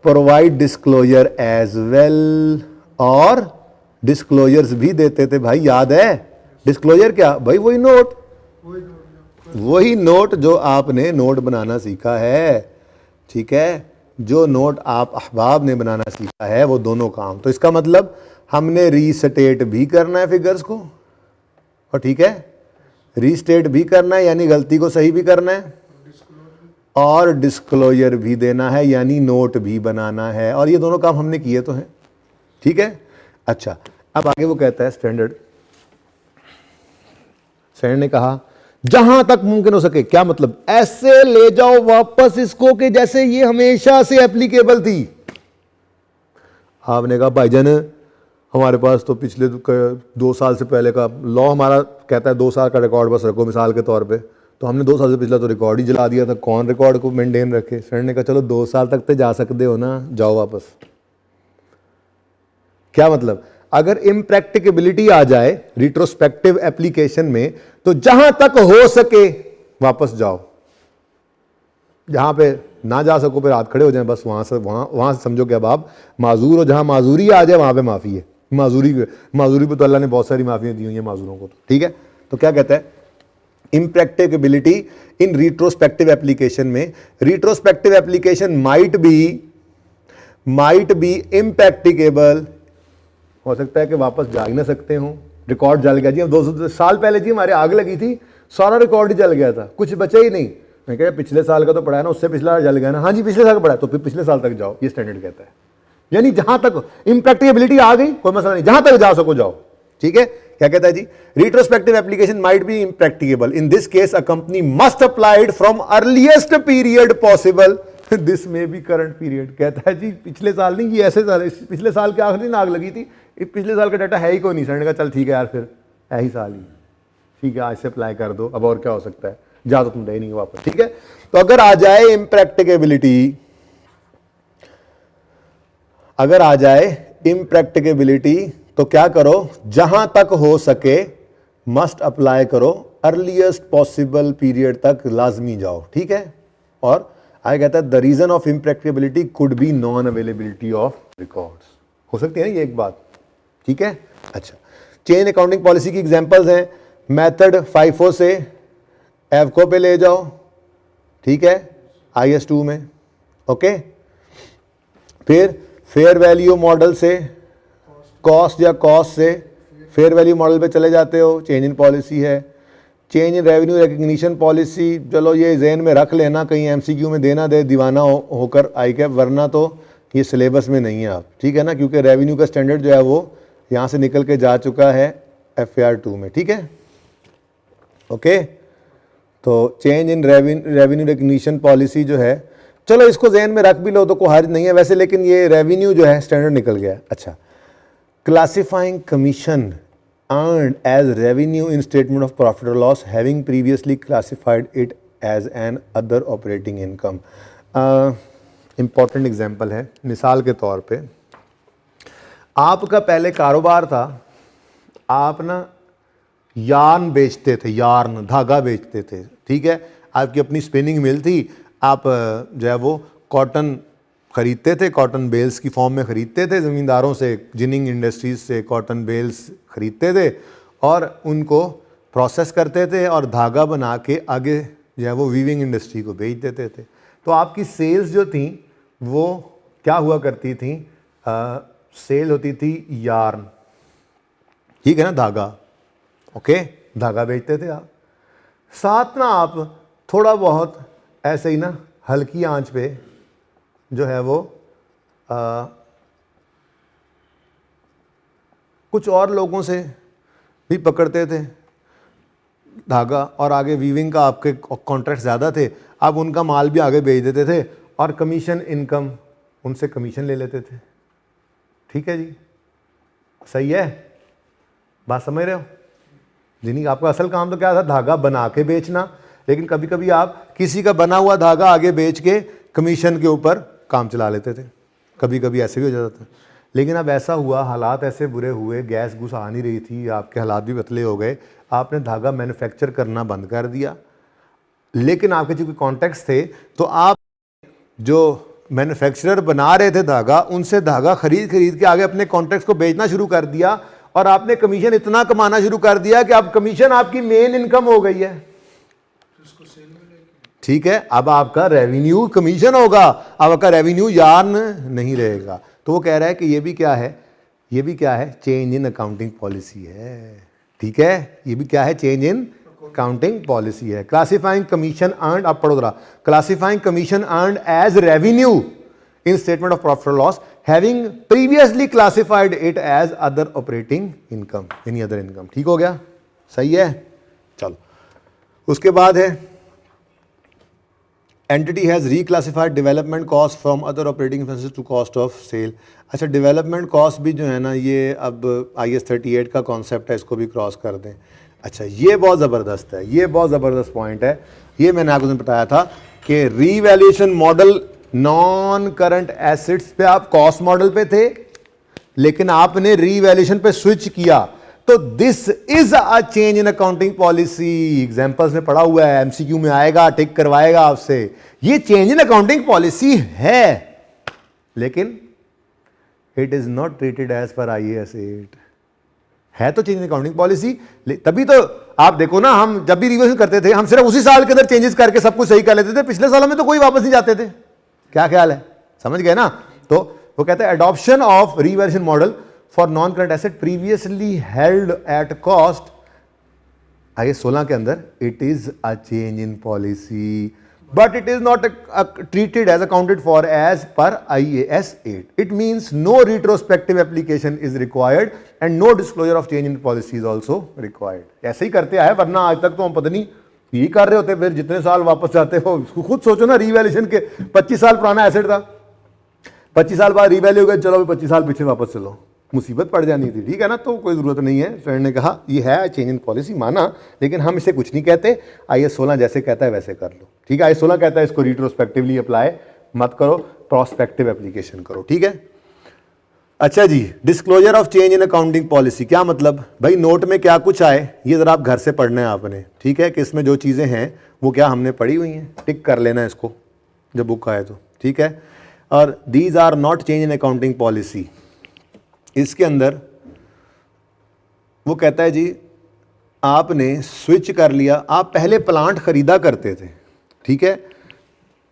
provide disclosure as well, और डिस्क्लोजर्स भी देते थे भाई, याद है? डिस्क्लोजर क्या भाई? वही नोट जो आपने नोट बनाना सीखा है, ठीक है, जो नोट आप अहबाब ने बनाना सीखा है, वो दोनों काम। तो इसका मतलब हमने रीस्टेट भी करना है फिगर्स को, और ठीक है, रीस्टेट भी करना है यानी गलती को सही भी करना है, और डिस्क्लोजर भी देना है यानी नोट भी बनाना है, और ये दोनों काम हमने किए तो हैं, ठीक है। अच्छा, अब आगे वो कहता है स्टैंडर्ड ने कहा जहां तक मुमकिन हो सके, क्या मतलब? ऐसे ले जाओ वापस इसको कि जैसे ये हमेशा से एप्लीकेबल थी। आपने कहा भाईजान हमारे पास तो पिछले 2 साल से पहले का लॉ हमारा कहता है 2 साल का रिकॉर्ड बस रखो, मिसाल के तौर पे, तो हमने 2 साल से पिछला तो रिकॉर्ड ही जला दिया था, कौन रिकॉर्ड को मेंटेन रखे। फ्रेंड ने कहा चलो 2 साल तक तो जा सकते हो ना, जाओ वापस। क्या मतलब? अगर इम्प्रैक्टिकेबिलिटी आ जाए रिट्रोस्पेक्टिव एप्लीकेशन में, तो जहां तक हो सके वापस जाओ, जहां पे ना जा सको फिर हाथ खड़े हो जाए, बस वहां से समझो कि अब आप माजूर हो, जहां माजूरी आ जाए वहां पे माफी है। माजूरी पे तो अल्लाह ने बहुत सारी माफियां दी हुई हैं माजूरों को, तो ठीक है। तो क्या कहता है? इम्प्रैक्टिकेबिलिटी इन रिट्रोस्पेक्टिव एप्लीकेशन में, retrospective application might be impracticable, हो सकता है कि वापस जा ही ना सकते हो, रिकॉर्ड जल गया जी। अब 200 साल पहले जी हमारे आग लगी थी, सारा रिकॉर्ड ही जल गया था, कुछ बचा ही नहीं। मैं कह पिछले साल का तो पढ़ा है ना, उससे पिछला जल गया ना, हाँ जी पिछले साल का पढ़ा है, तो फिर पिछले साल तक जाओ, ये स्टैंडर्ड कहता है। यानी जहां तक इम्प्रैक्टिकेबिलिटी आ गई कोई मसला नहीं, जहां तक जा सको जाओ, ठीक है। क्या कहता है जी? Retrospective application might be impracticable, in this case a company must applied from earliest period possible, this may be current period. कहता है जी पिछले साल नहीं, ये ऐसे साल, पिछले साल के आखिरी दिन आग लगी थी, पिछले साल का डाटा है ही कोई नहीं। सर का चल ठीक है यार, फिर यही साल ही, ठीक है, आज से अप्लाई कर दो, अब और क्या हो सकता है, जा तो तुम दे नहीं वापस, ठीक है। तो अगर आ जाए इम्प्रैक्टिकेबिलिटी, तो क्या करो? जहां तक हो सके मस्ट अप्लाई करो, अर्लीस्ट पॉसिबल पीरियड तक लाजमी जाओ, ठीक है। और आगे कहता है the reason of impracticability could be non availability of records, हो सकती है ना ये एक बात, ठीक है। अच्छा, चेंज अकाउंटिंग पॉलिसी की एग्जांपल्स हैं, मेथड FIFO से एवको पे ले जाओ, ठीक है, IS2 में, ओके। फिर फेयर वैल्यू मॉडल से कॉस्ट या कॉस्ट से फेयर वैल्यू मॉडल पे चले जाते हो, चेंज इन पॉलिसी है। Change in revenue recognition policy, चलो ये जहन में रख लेना, कहीं MCQ में देना दे दीवाना होकर ICAP, वरना तो ये सिलेबस में नहीं है आप, ठीक है ना, क्योंकि रेवेन्यू का स्टैंडर्ड जो है वो यहाँ से निकल के जा चुका है FAR2 में, ठीक है, ओके। तो change in revenue recognition policy जो है, चलो इसको जहन में रख भी लो तो कोई हर्ज नहीं है वैसे, लेकिन ये रेवेन्यू जो है स्टैंडर्ड निकल गया। अच्छा, classifying commission earned as revenue in statement of profit or loss having previously classified it as an other operating income। Important example है, मिसाल के तौर पे आपका पहले कारोबार था, आप ना यार्न बेचते थे, यार्न धागा बेचते थे, ठीक है, आपकी अपनी स्पिनिंग मिल थी, आप जो है वो कॉटन ख़रीदते थे, कॉटन बेल्स की फॉर्म में ख़रीदते थे ज़मींदारों से, जिनिंग इंडस्ट्रीज़ से कॉटन बेल्स ख़रीदते थे और उनको प्रोसेस करते थे और धागा बना के आगे जो है वो वीविंग इंडस्ट्री को बेच देते थे। तो आपकी सेल्स जो थी वो क्या हुआ करती थी, सेल होती थी यार्न, ठीक है ना, धागा, ओके, धागा बेचते थे आप। साथ ना आप थोड़ा बहुत ऐसे ही ना हल्की आंच पे जो है वो कुछ और लोगों से भी पकड़ते थे धागा, और आगे वीविंग का आपके कॉन्ट्रैक्ट ज़्यादा थे, आप उनका माल भी आगे बेच देते थे और कमीशन इनकम उनसे कमीशन ले लेते थे। ठीक है जी, सही है, बात समझ रहे हो? जिन्हीं आपका असल काम तो क्या था, धागा बना के बेचना, लेकिन कभी कभी आप किसी का बना हुआ धागा आगे बेच के कमीशन के ऊपर काम चला लेते थे, कभी कभी ऐसे भी हो जाता था। लेकिन अब ऐसा हुआ, हालात ऐसे बुरे हुए, गैस घुस आ नहीं रही थी, आपके हालात भी पतले हो गए, आपने धागा मैन्युफैक्चर करना बंद कर दिया। लेकिन आपके जो कॉन्टैक्ट्स थे, तो आप जो मैन्युफैक्चरर बना रहे थे धागा, उनसे धागा खरीद के आगे अपने कॉन्टैक्ट्स को बेचना शुरू कर दिया, और आपने कमीशन इतना कमाना शुरू कर दिया कि अब कमीशन आपकी मेन इनकम हो गई है। ठीक है, अब आपका रेवेन्यू कमीशन होगा, अब आपका रेवेन्यू यार्न नहीं रहेगा। तो वो कह रहा है कि ये भी क्या है, ये भी क्या है, चेंज इन अकाउंटिंग पॉलिसी है। ठीक है, ये भी क्या है, चेंज इन अकाउंटिंग पॉलिसी है। क्लासिफाइंग कमीशन अर्नड, आप पढ़ो जरा, classifying commission earned as revenue in statement of profit और loss, having previously classified it as other operating income, any other income. ठीक हो गया, सही है, चलो। उसके बाद है entity has reclassified development cost from other operating expenses to cost of sale. अच्छा, डेवलपमेंट कॉस्ट भी जो है ना, ये अब IAS 38 का कॉन्सेप्ट है, इसको भी क्रॉस कर दें। अच्छा, ये बहुत ज़बरदस्त है, ये बहुत ज़बरदस्त पॉइंट है। ये मैंने आपको बताया था कि revaluation model non current assets पे आप कॉस्ट मॉडल पे थे, लेकिन आपने रीवैल्यूएशन पे स्विच किया, तो this is a change in accounting policy. Examples में पढ़ा हुआ है, MCQ में आएगा, टिक करवाएगा आपसे। ये चेंज इन अकाउंटिंग पॉलिसी है, लेकिन it is not treated as per IAS 8। है तो चेंज इन अकाउंटिंग पॉलिसी, तभी तो आप देखो ना, हम जब भी रिविजन करते थे, हम सिर्फ उसी साल के अंदर चेंजेस करके सब कुछ सही कर लेते थे, पिछले सालों में तो कोई वापस नहीं जाते थे। क्या ख्याल है, समझ गए ना? तो वो कहते हैं adoption of revaluation model for non current asset previously held at cost, IAS 16 के अंदर, it is a change in policy, but it is not treated as accounted for as per IAS 8. It means no retrospective application is required and no disclosure of change in policy is also required. ऐसे ही करते आए, वरना आज तक तो हम पता नहीं यही कर रहे होते, फिर जितने साल वापस जाते हो। खुद सोचो ना, रीवैल्यूएशन के 25 साल पुराना एसेट था, 25 साल बाद रीवैल्यू हो गया, चलो 25 साल पीछे वापस चलो, मुसीबत पड़ जानी थी। ठीक है ना, तो कोई ज़रूरत नहीं है। फ्रेंड ने कहा ये है चेंज इन पॉलिसी, माना, लेकिन हम इसे कुछ नहीं कहते, IAS 16 जैसे कहता है वैसे कर लो। ठीक है, IAS 16 कहता है इसको रिट्रोस्पेक्टिवली अप्लाई मत करो, प्रोस्पेक्टिव एप्लीकेशन करो। ठीक है, अच्छा जी, disclosure of change in accounting policy क्या मतलब? भाई नोट में क्या कुछ आए, ये ज़रा आप घर से पढ़ना है आपने। ठीक है, कि इसमें जो चीज़ें हैं वो क्या हमने पढ़ी हुई हैं, टिक कर लेना इसको जब बुक आए तो। ठीक है, और these are not change in accounting policy. इसके अंदर वो कहता है जी, आपने स्विच कर लिया, आप पहले प्लांट खरीदा करते थे, ठीक है,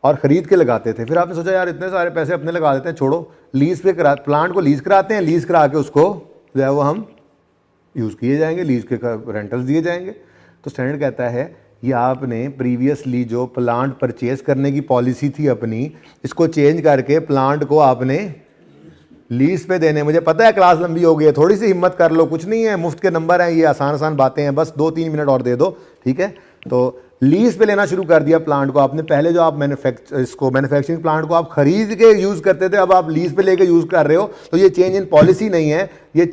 और ख़रीद के लगाते थे, फिर आपने सोचा यार इतने सारे पैसे अपने लगा देते हैं, छोड़ो, लीज़ पे करा, प्लांट को लीज़ कराते हैं, लीज़ करा के उसको जो है वो हम यूज़ किए जाएंगे, लीज़ के रेंटल्स दिए जाएंगे। तो स्टैंडर्ड कहता है ये आपने प्रीवियसली जो प्लांट परचेज करने की पॉलिसी थी अपनी, इसको चेंज करके प्लांट को आपने लीज पे देने। मुझे पता है क्लास लंबी हो गई है, थोड़ी सी हिम्मत कर लो, कुछ नहीं है, मुफ्त के नंबर हैं, ये आसान आसान बातें हैं, बस 2-3 मिनट और दे दो। ठीक है, तो लीज पे लेना शुरू कर दिया प्लांट को आपने। पहले जो आप मैन्युफैक्चरिंग प्लांट को आप खरीद के यूज़ करते थे, अब आप लीज पे लेके यूज़ कर रहे हो, तो ये चेंज इन पॉलिसी नहीं है, ये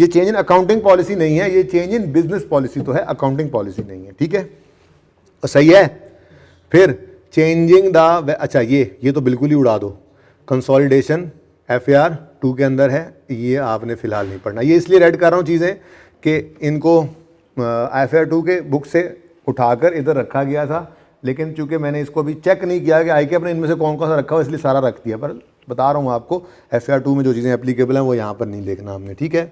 चेंज इन अकाउंटिंग पॉलिसी नहीं है, ये चेंज इन बिजनेस पॉलिसी तो है, अकाउंटिंग पॉलिसी नहीं है। ठीक है, तो सही है। फिर चेंजिंग द, अच्छा ये तो बिल्कुल ही उड़ा दो, कंसोलिडेशन FAR 2 के अंदर है, ये आपने फ़िलहाल नहीं पढ़ना। ये इसलिए रेड कर रहा हूँ चीज़ें कि इनको FAR 2 के बुक से उठाकर इधर रखा गया था, लेकिन चूंकि मैंने इसको भी चेक नहीं किया कि IK अपने इनमें से कौन कौन सा रखा हुआ, इसलिए सारा रख दिया। पर बता रहा हूँ आपको, FAR 2 में जो चीज़ें एप्लीकेबल हैं वो यहाँ पर नहीं देखना हमने। ठीक है,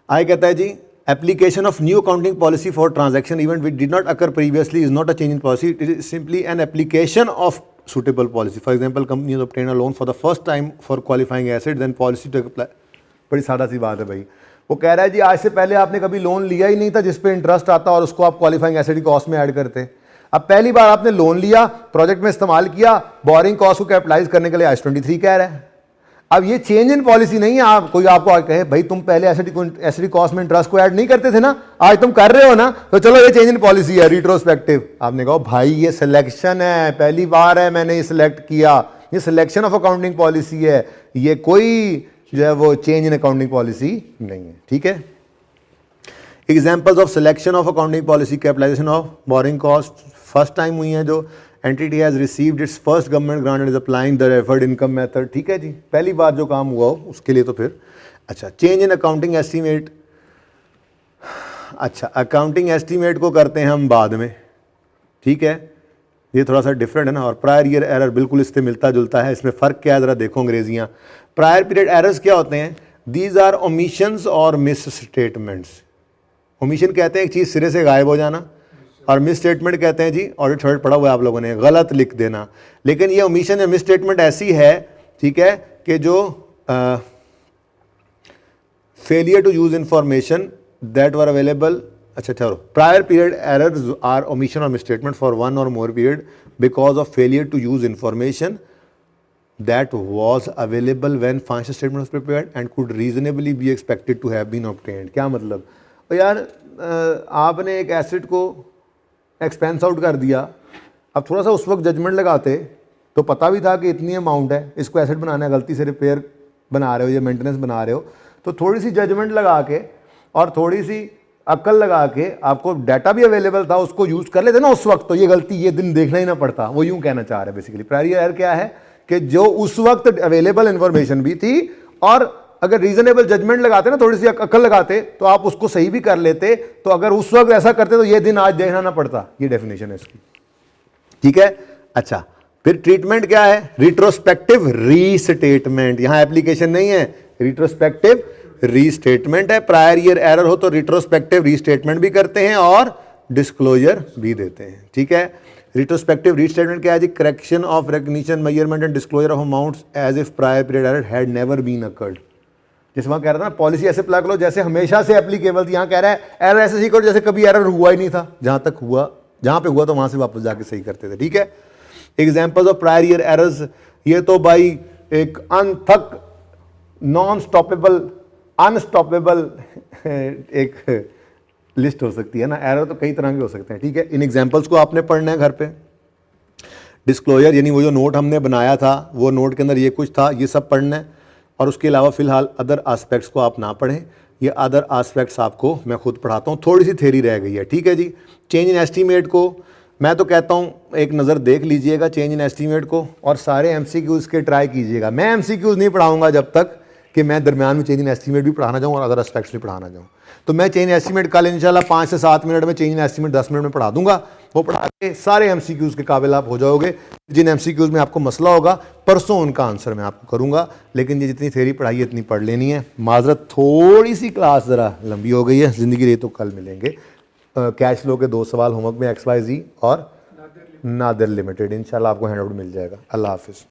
आई कहता है जी application of new accounting policy for transaction event which did not occur previously is not a change in policy, it is simply an application of suitable policy. For example, company has obtained a loan for the first time for qualifying asset, then policy to apply. बड़ी सादा सी बात है भाई, वो कह रहा है जी आज से पहले आपने कभी लोन लिया ही नहीं था जिस पे इंटरेस्ट आता और उसको आप क्वालिफाइंग एसेट की कॉस्ट में ऐड करते। अब पहली बार आपने लोन लिया, प्रोजेक्ट में इस्तेमाल किया, बोरिंग कॉस्ट को कैपिटलाइज करने के लिए आज 23 कह रहा है। अब ये चेंज इन पॉलिसी नहीं है, आप कोई आपको कहे भाई तुम पहले एसेट कॉस्ट में इंटरेस्ट को ऐड नहीं करते थे ना, आज तुम कर रहे हो ना, तो चलो ये चेंज इन पॉलिसी है रिट्रोस्पेक्टिव। आपने कहा भाई ये सिलेक्शन है, पहली बार है मैंने ये सिलेक्ट किया, ये सिलेक्शन ऑफ अकाउंटिंग पॉलिसी है, ये कोई जो है वो चेंज इन अकाउंटिंग पॉलिसी नहीं है। ठीक है, examples of selection of accounting policy, capitalisation of borrowing cost first time हुई हैं जो entity has received its first government grant and is applying the deferred income method. ठीक है जी, पहली बार जो काम हुआ हो उसके लिए तो फिर अच्छा चेंज इन अकाउंटिंग एस्टीमेट। अच्छा, अकाउंटिंग एस्टीमेट को करते हैं हम बाद में। ठीक है, ये थोड़ा सा डिफरेंट है ना, और प्रायर ईयर एरर बिल्कुल इससे मिलता जुलता है। इसमें फ़र्क क्या है ज़रा देखो अंग्रेजियाँ। प्रायर पीरियड एरर्स क्या होते हैं? दीज आर ओमिशंस और मिस स्टेटमेंट्स। ओमिशन कहते हैं एक चीज़ सिरे से गायब हो जाना, और मिस स्टेटमेंट कहते हैं जी ऑडिट थर्ड पढ़ा हुआ है आप लोगों ने, गलत लिख देना। लेकिन ये ओमिशन या मिस स्टेटमेंट ऐसी है, ठीक है, कि जो failure to use information that were available. अच्छा चलो, prior period errors are omission और misstatement for one or more period because of failure to use information that was available when financial statement was prepared and could reasonably be expected to have been obtained। क्या मतलब? तो यार आपने एक asset को expense out कर दिया, अब थोड़ा सा उस वक्त जजमेंट लगाते तो पता भी था कि इतनी अमाउंट है, इसको एसेट बनाना है, गलती से रिपेयर बना रहे हो या मेंटेनेंस बना रहे हो, तो थोड़ी सी जजमेंट लगा के और थोड़ी सी अक्ल लगा के आपको डाटा भी अवेलेबल था, उसको यूज़ कर लेते ना उस वक्त, तो ये गलती ये दिन देखना ही ना पड़ता। वो यूँ कहना चाह रहे हैं बेसिकली। प्रायर एरर क्या है कि जो उस वक्त अवेलेबल इंफॉर्मेशन भी थी और अगर रीजनेबल जजमेंट लगाते ना, थोड़ी सी अकल लगाते, तो आप उसको सही भी कर लेते। तो अगर उस वक्त ऐसा करते तो ये दिन आज देखना ना पड़ता। ये डेफिनेशन है इसकी। ठीक है, अच्छा फिर ट्रीटमेंट क्या है? Retrospective restatement. यहां एप्लीकेशन नहीं है, रिट्रोस्पेक्टिव रीस्टेटमेंट है। प्रायर ईयर एरर हो तो रिट्रोस्पेक्टिव रीस्टेटमेंट भी करते हैं और डिस्क्लोजर भी देते हैं। ठीक है, रिट्रोस्पेक्टिव रीस्टेटमेंट क्या है जी? Correction of recognition, measurement and disclosure of amounts as if prior period error had never been occurred. जिस वहाँ कह रहा था ना पॉलिसी ऐसे अप्लाई करो जैसे हमेशा से एप्लीकेबल थी, यहाँ कह रहा है एरर ऐसे सही करो जैसे कभी एरर हुआ ही नहीं था, जहाँ तक हुआ, जहाँ पे हुआ तो वहाँ से वापस जाके सही करते थे। ठीक है, examples of prior year errors, ये तो भाई एक अनथक नॉन स्टॉपेबल अनस्टॉपेबल एक लिस्ट हो सकती है ना। एरर तो कई तरह के हो सकते हैं। ठीक है, इन एग्जाम्पल्स को आपने पढ़ना है घर पे। डिस्क्लोजर यानी वो जो नोट हमने बनाया था, वो नोट के अंदर ये कुछ था, ये सब पढ़ना है। और उसके अलावा फ़िलहाल अदर आस्पेक्ट्स को आप ना पढ़ें, ये अदर आस्पेक्ट्स आपको मैं खुद पढ़ाता हूँ, थोड़ी सी थ्योरी रह गई है। ठीक है जी, चेंज इन एस्टीमेट को मैं तो कहता हूँ एक नज़र देख लीजिएगा चेंज इन एस्टीमेट को, और सारे MCQs के ट्राई कीजिएगा। मैं MCQs नहीं पढ़ाऊँगा जब तक कि मैं दरमियान में चेंज इन एस्टीमेट भी पढ़ाना चाहूँ और अदर एस्पेक्ट्स भी पढ़ाना चाहूँ। तो मैं चेंज एस्टीमेट कल इंशाल्लाह 5 से 7 मिनट में, चेंज इन एस्टीमेट 10 मिनट में पढ़ा दूंगा। वो पढ़ा के सारे MCQs के काबिल आप हो जाओगे। जिन MCQs में आपको मसला होगा परसों उनका आंसर मैं आपको करूंगा, लेकिन ये जितनी थ्योरी पढ़ाई है इतनी पढ़ लेनी है। माजरत थोड़ी सी क्लास ज़रा लंबी हो गई है, ज़िंदगी रही तो कल मिलेंगे। कैश फ्लो के 2 सवाल होमवर्क में XYZ और नादिर लिमिटेड, इंशाल्लाह आपको हैंड आउट मिल जाएगा। अल्लाह हाफिज़।